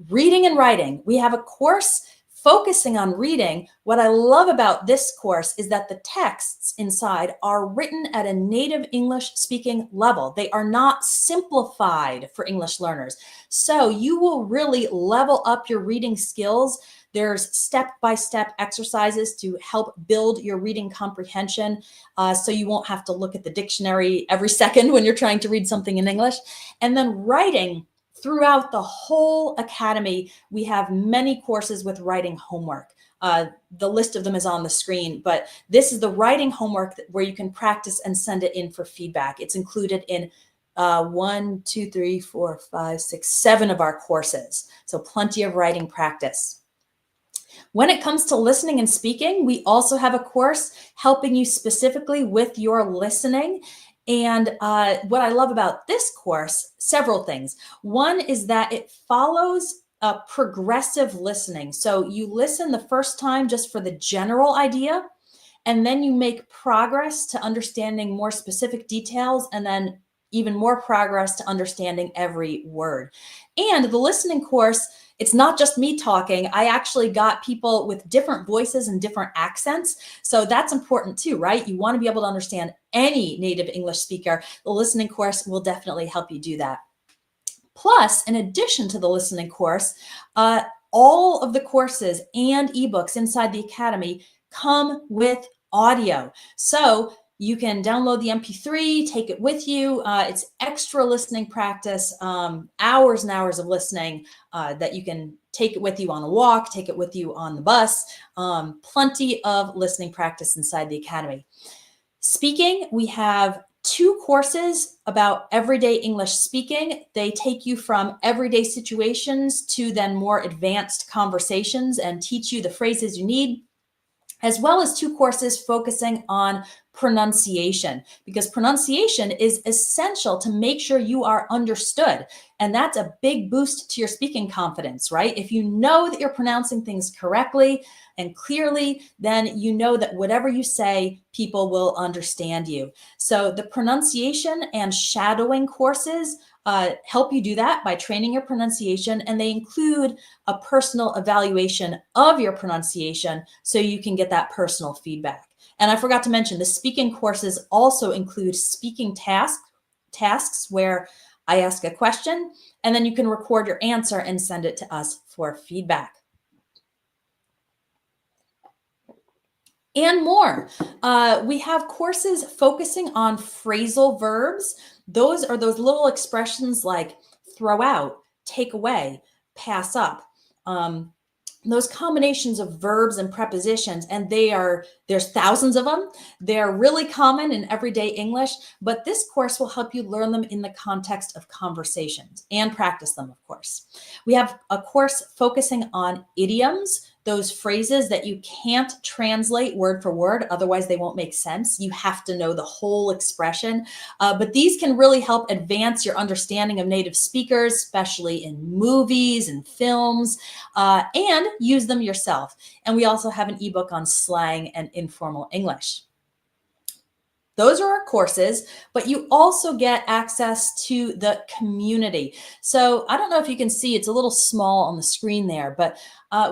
Reading and writing. We have a course focusing on reading. What I love about this course is that the texts inside are written at a native English speaking level. They are not simplified for English learners. So you will really level up your reading skills. There's step-by-step exercises to help build your reading comprehension, so you won't have to look at the dictionary every second when you're trying to read something in English. And then writing. Throughout the whole Academy, we have many courses with writing homework. The list of them is on the screen, but this is the writing homework where you can practice and send it in for feedback. It's included in 1, 2, 3, 4, 5, 6, 7 of our courses. So plenty of writing practice. When it comes to listening and speaking, we also have a course helping you specifically with your listening. And what I love about this course, several things. One is that it follows a progressive listening. So you listen the first time just for the general idea, and then you make progress to understanding more specific details, and then even more progress to understanding every word. And the listening course, it's not just me talking. I actually got people with different voices and different accents. So that's important too, right? You want to be able to understand any native English speaker. The listening course will definitely help you do that. Plus, in addition to the listening course, all of the courses and ebooks inside the Academy come with audio. So you can download the MP3, take it with you. It's extra listening practice, hours and hours of listening that you can take it with you on a walk, take it with you on the bus. Plenty of listening practice inside the Academy. Speaking, we have 2 courses about everyday English speaking. They take you from everyday situations to then more advanced conversations and teach you the phrases you need, as well as 2 courses focusing on pronunciation, because pronunciation is essential to make sure you are understood. And that's a big boost to your speaking confidence, right? If you know that you're pronouncing things correctly and clearly, then you know that whatever you say, people will understand you. So the pronunciation and shadowing courses help you do that by training your pronunciation, and they include a personal evaluation of your pronunciation so you can get that personal feedback. And I forgot to mention, the speaking courses also include speaking tasks where I ask a question and then you can record your answer and send it to us for feedback. And more. We have courses focusing on phrasal verbs. Those are those little expressions like throw out, take away, pass up. Those combinations of verbs and prepositions, and there's thousands of them. They're really common in everyday English, but this course will help you learn them in the context of conversations and practice them, of course. We have a course focusing on idioms, those phrases that you can't translate word for word, otherwise they won't make sense. You have to know the whole expression. But these can really help advance your understanding of native speakers, especially in movies and films, and use them yourself. And we also have an ebook on slang and informal English. Those are our courses, but you also get access to the community. So I don't know if you can see, it's a little small on the screen there, but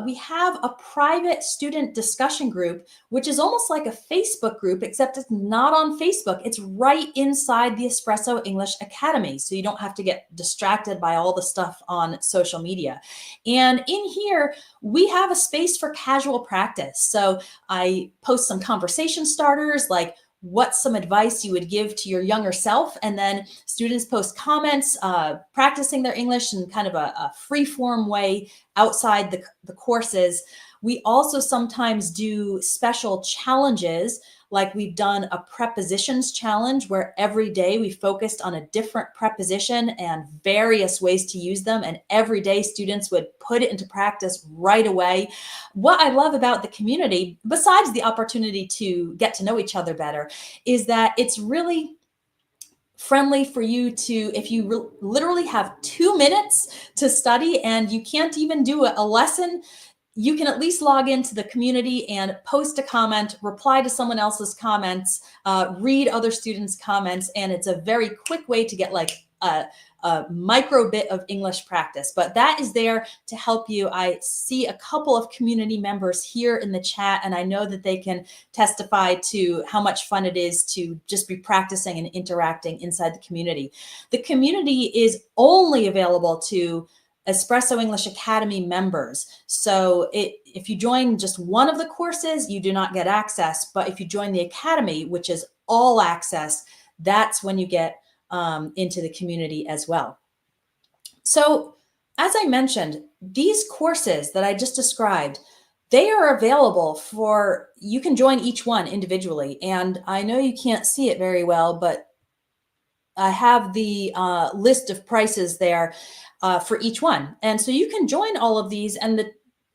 we have a private student discussion group, which is almost like a Facebook group, except it's not on Facebook. It's right inside the Espresso English Academy. So you don't have to get distracted by all the stuff on social media. And in here, we have a space for casual practice. So I post some conversation starters like, what's some advice you would give to your younger self? And then students post comments, practicing their English in kind of a free-form way outside the courses. We also sometimes do special challenges, like we've done a prepositions challenge where every day we focused on a different preposition and various ways to use them. And every day students would put it into practice right away. What I love about the community, besides the opportunity to get to know each other better, is that it's really friendly for you to, if you literally have 2 minutes to study and you can't even do a lesson, you can at least log into the community and post a comment, reply to someone else's comments, read other students' comments, and it's a very quick way to get like a micro bit of English practice. But that is there to help you. I see a couple of community members here in the chat, and I know that they can testify to how much fun it is to just be practicing and interacting inside the community. The community is only available to Espresso English Academy members. So if you join just one of the courses, you do not get access. But if you join the Academy, which is all access, that's when you get into the community as well. So as I mentioned, these courses that I just described, they are available for, you can join each one individually. And I know you can't see it very well, but I have the list of prices there for each one. And so you can join all of these, and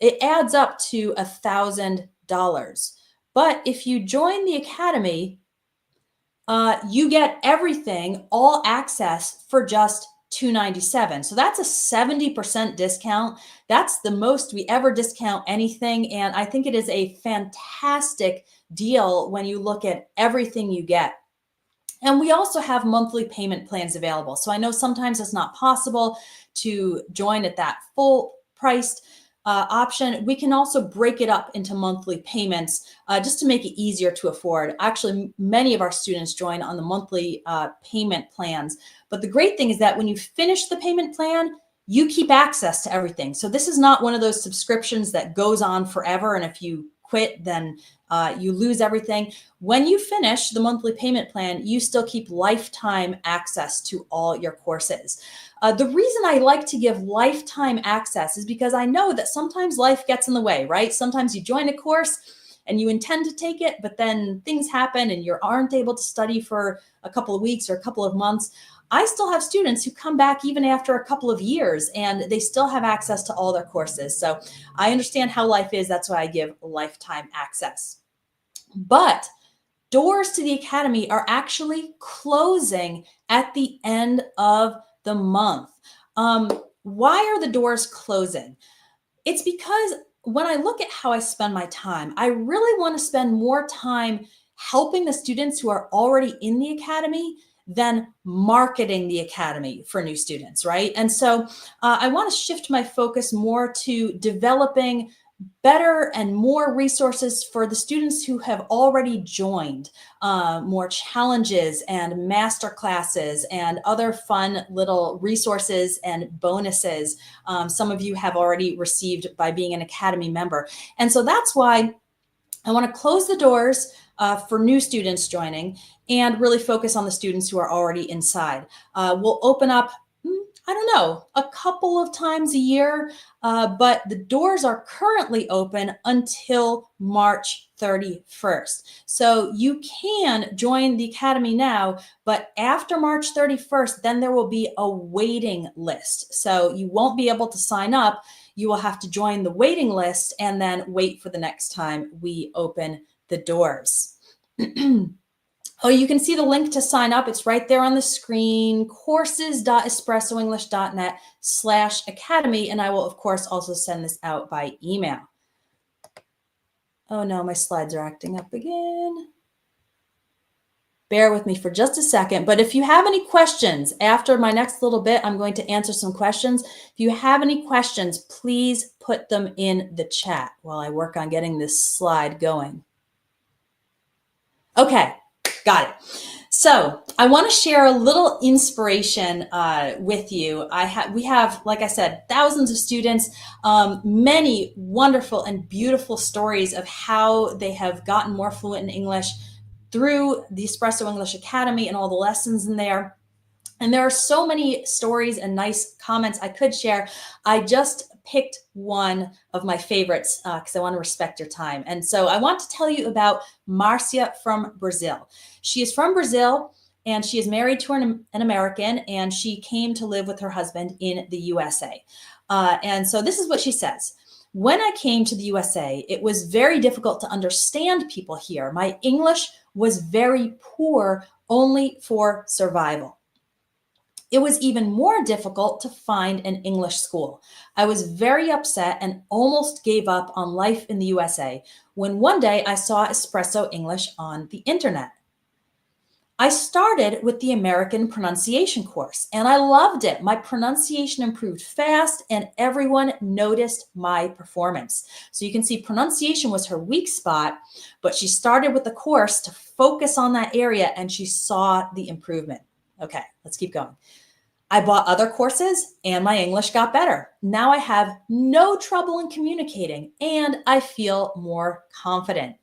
it adds up to $1,000. But if you join the Academy, you get everything, all access for just $297. So that's a 70% discount. That's the most we ever discount anything. And I think it is a fantastic deal when you look at everything you get. And we also have monthly payment plans available. So I know sometimes it's not possible to join at that full priced option. We can also break it up into monthly payments just to make it easier to afford. Actually, many of our students join on the monthly payment plans. But the great thing is that when you finish the payment plan, you keep access to everything. So this is not one of those subscriptions that goes on forever. And if you quit, then you lose everything. When you finish the monthly payment plan, you still keep lifetime access to all your courses. The reason I like to give lifetime access is because I know that sometimes life gets in the way, right? Sometimes you join a course and you intend to take it, but then things happen and you aren't able to study for a couple of weeks or a couple of months. I still have students who come back even after a couple of years and they still have access to all their courses. So I understand how life is. That's why I give lifetime access. But doors to the Academy are actually closing at the end of the month. Why are the doors closing? It's because when I look at how I spend my time, I really want to spend more time helping the students who are already in the Academy than marketing the Academy for new students, right? And so I want to shift my focus more to developing better and more resources for the students who have already joined, more challenges and master classes and other fun little resources and bonuses some of you have already received by being an Academy member. And so that's why I want to close the doors for new students joining and really focus on the students who are already inside. We'll open up, I don't know, a couple of times a year, but the doors are currently open until March 31st. So you can join the Academy now, but after March 31st, then there will be a waiting list. So you won't be able to sign up. You will have to join the waiting list and then wait for the next time we open the doors. Oh, you can see the link to sign up. It's right there on the screen, courses.espressoenglish.net/academy. And I will, of course, also send this out by email. Oh no, my slides are acting up again. Bear with me for just a second. But if you have any questions, after my next little bit, I'm going to answer some questions. If you have any questions, please put them in the chat while I work on getting this slide going. Okay. Got it. So I want to share a little inspiration with you. We have, like I said, thousands of students, many wonderful and beautiful stories of how they have gotten more fluent in English through the Espresso English Academy and all the lessons in there. And there are so many stories and nice comments I could share. I just picked one of my favorites because I want to respect your time. And so I want to tell you about Marcia from Brazil. She is from Brazil and she is married to an American, and she came to live with her husband in the USA. And so this is what she says. When I came to the USA, it was very difficult to understand people here. My English was very poor, only for survival. It was even more difficult to find an English school. I was very upset and almost gave up on life in the USA when one day I saw Espresso English on the internet. I started with the American pronunciation course and I loved it. My pronunciation improved fast and everyone noticed my performance. So you can see pronunciation was her weak spot, but she started with the course to focus on that area and she saw the improvement. Okay, let's keep going. I bought other courses and my English got better. Now I have no trouble in communicating and I feel more confident.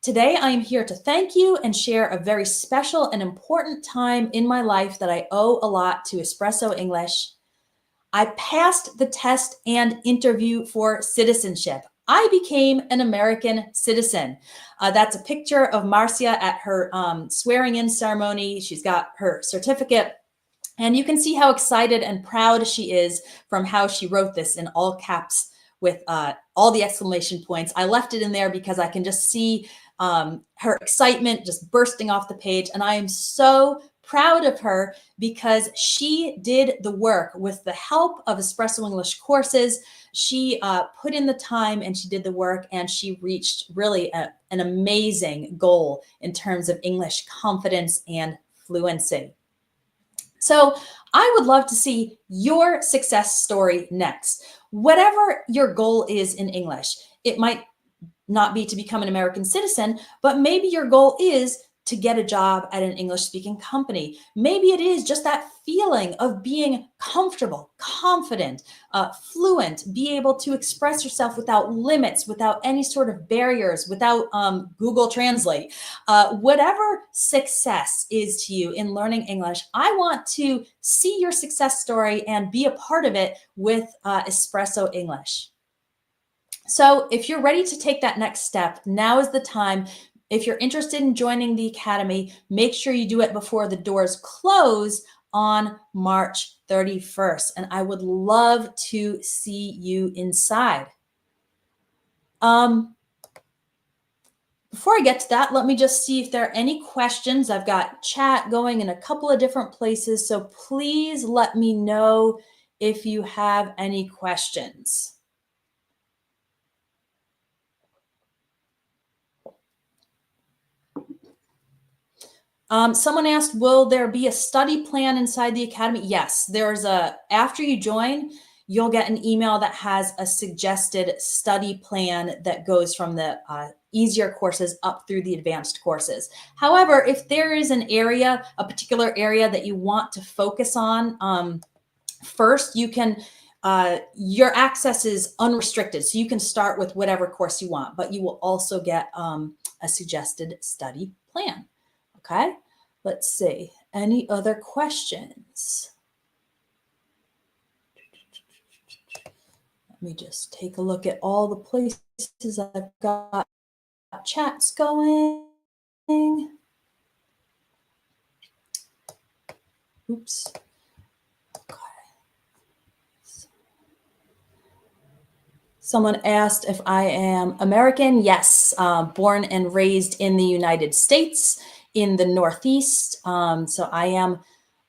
Today, I am here to thank you and share a very special and important time in my life that I owe a lot to Espresso English. I passed the test and interview for citizenship. I became an American citizen. That's a picture of Marcia at her swearing-in ceremony. She's got her certificate. And you can see how excited and proud she is from how she wrote this in all caps with all the exclamation points. I left it in there because I can just see her excitement just bursting off the page. And I am so proud of her because she did the work with the help of Espresso English courses. She put in the time and she did the work, and she reached really an amazing goal in terms of English confidence and fluency. So I would love to see your success story next. Whatever your goal is in English, it might not be to become an American citizen, but maybe your goal is to get a job at an English-speaking company. Maybe it is just that feeling of being comfortable, confident, fluent, be able to express yourself without limits, without any sort of barriers, without Google Translate. Whatever success is to you in learning English, I want to see your success story and be a part of it with Espresso English. So if you're ready to take that next step, now is the time. If you're interested in joining the Academy, make sure you do it before the doors close on March 31st. And I would love to see you inside. Before I get to that, let me just see if there are any questions. I've got chat going in a couple of different places, so please let me know if you have any questions. Someone asked, will there be a study plan inside the Academy? Yes, after you join, you'll get an email that has a suggested study plan that goes from the easier courses up through the advanced courses. However, if there is a particular area that you want to focus on first, you can, your access is unrestricted. So you can start with whatever course you want, but you will also get a suggested study plan. Okay, let's see. Any other questions? Let me just take a look at all the places I've got chats going. Oops. Okay. Someone asked if I am American. Yes, born and raised in the United States, in the Northeast. So I am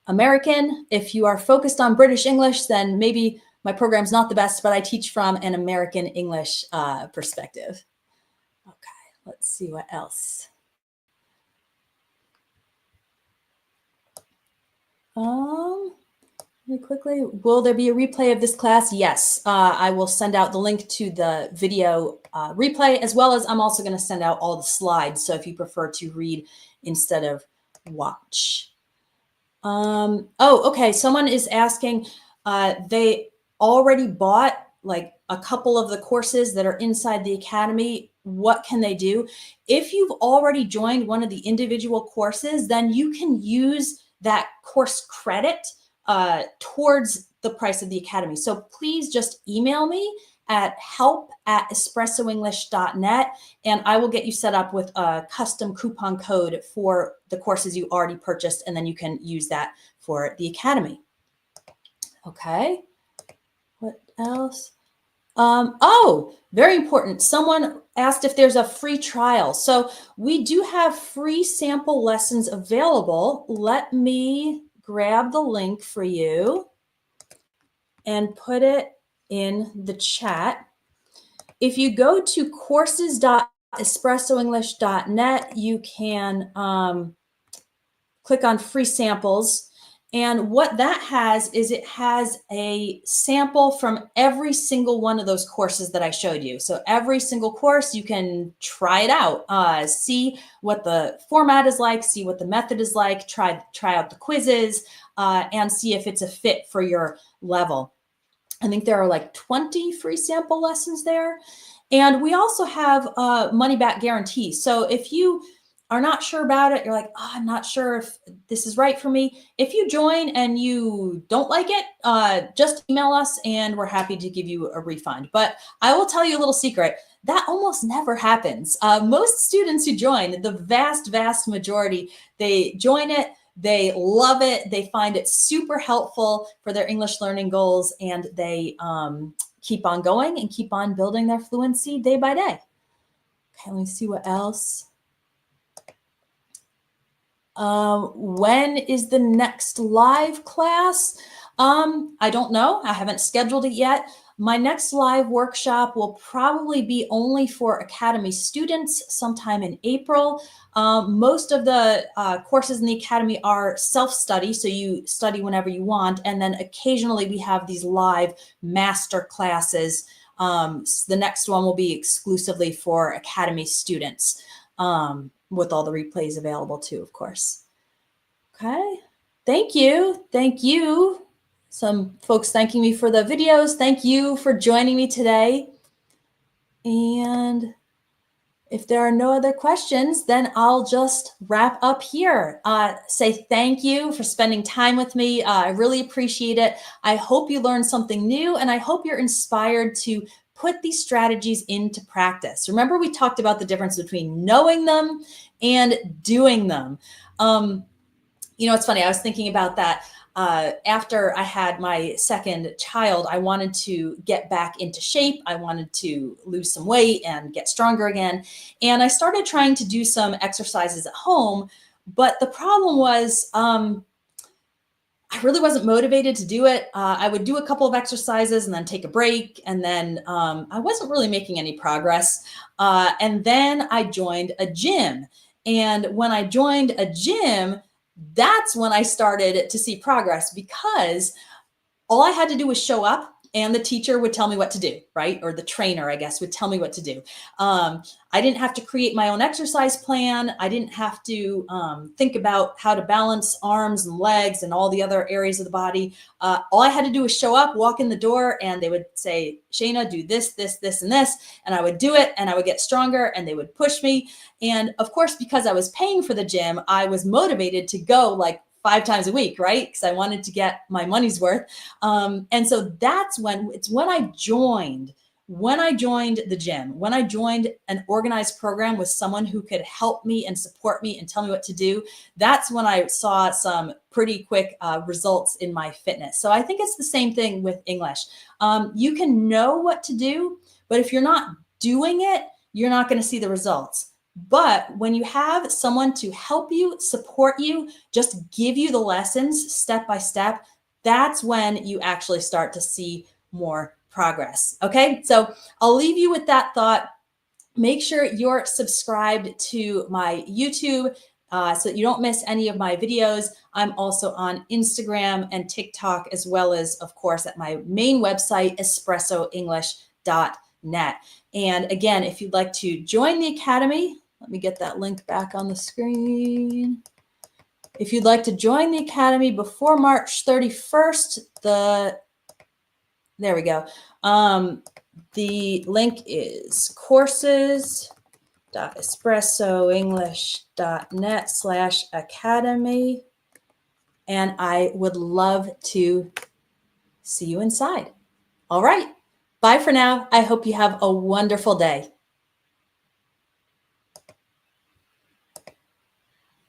American. If you are focused on British English, then maybe my program's not the best, but I teach from an American English perspective. Okay, let's see what else. Really quickly, will there be a replay of this class? Yes, I will send out the link to the video replay, as well as I'm also going to send out all the slides. So if you prefer to read instead of watch. Okay. Someone is asking, they already bought like a couple of the courses that are inside the Academy. What can they do? If you've already joined one of the individual courses, then you can use that course credit towards the price of the Academy. So please just email me at help@espressoenglish.net, and I will get you set up with a custom coupon code for the courses you already purchased, and then you can use that for the Academy. Okay, what else? Very important. Someone asked if there's a free trial. So we do have free sample lessons available. Let me grab the link for you and put it in the chat. If you go to courses.espressoenglish.net, you can click on free samples. And what that has is it has a sample from every single one of those courses that I showed you. So every single course, you can try it out, see what the format is like, see what the method is like, try out the quizzes, and see if it's a fit for your level. I think there are like 20 free sample lessons there. And we also have money back guarantees. So if you are not sure about it, you're like, oh, I'm not sure if this is right for me. If you join and you don't like it, just email us and we're happy to give you a refund. But I will tell you a little secret. That almost never happens. Most students who join, the vast, vast majority, they join it, they love it, they find it super helpful for their English learning goals, and they keep on going and keep on building their fluency day by day. Okay, let me see what else. When is the next live class? I don't know. I haven't scheduled it yet. My next live workshop will probably be only for Academy students sometime in April. Most of the courses in the Academy are self-study, so you study whenever you want. And then occasionally we have these live master classes. The next one will be exclusively for Academy students, with all the replays available too, of course. Okay, thank you. Thank you. Some folks thanking me for the videos. Thank you for joining me today. And if there are no other questions, then I'll just wrap up here. Say thank you for spending time with me. I really appreciate it. I hope you learned something new, and I hope you're inspired to put these strategies into practice. Remember, we talked about the difference between knowing them and doing them. It's funny, I was thinking about that. After I had my second child, I wanted to get back into shape. I wanted to lose some weight and get stronger again. And I started trying to do some exercises at home. But the problem was, I really wasn't motivated to do it. I would do a couple of exercises and then take a break. And then I wasn't really making any progress. And then I joined a gym. And when I joined a gym, that's when I started to see progress, because all I had to do was show up and the teacher would tell me what to do, right? Or the trainer, I guess, would tell me what to do. I didn't have to create my own exercise plan. I didn't have to think about how to balance arms and legs and all the other areas of the body. All I had to do was show up, walk in the door, and they would say, Shana, do this, this, this, and this. And I would do it, and I would get stronger, and they would push me. And of course, because I was paying for the gym, I was motivated to go like 5 times a week, right? Because I wanted to get my money's worth. And so that's when I joined the gym, when I joined an organized program with someone who could help me and support me and tell me what to do. That's when I saw some pretty quick results in my fitness. So I think it's the same thing with English. You can know what to do, but if you're not doing it, you're not going to see the results. But when you have someone to help you, support you, just give you the lessons step by step, that's when you actually start to see more progress. Okay, so I'll leave you with that thought. Make sure you're subscribed to my YouTube so that you don't miss any of my videos. I'm also on Instagram and TikTok, as well as, of course, at my main website, espressoenglish.net. And again, if you'd like to join the Academy, let me get that link back on the screen. If you'd like to join the Academy before March 31st, there we go. The link is courses.espressoenglish.net/academy. And I would love to see you inside. All right. Bye for now. I hope you have a wonderful day.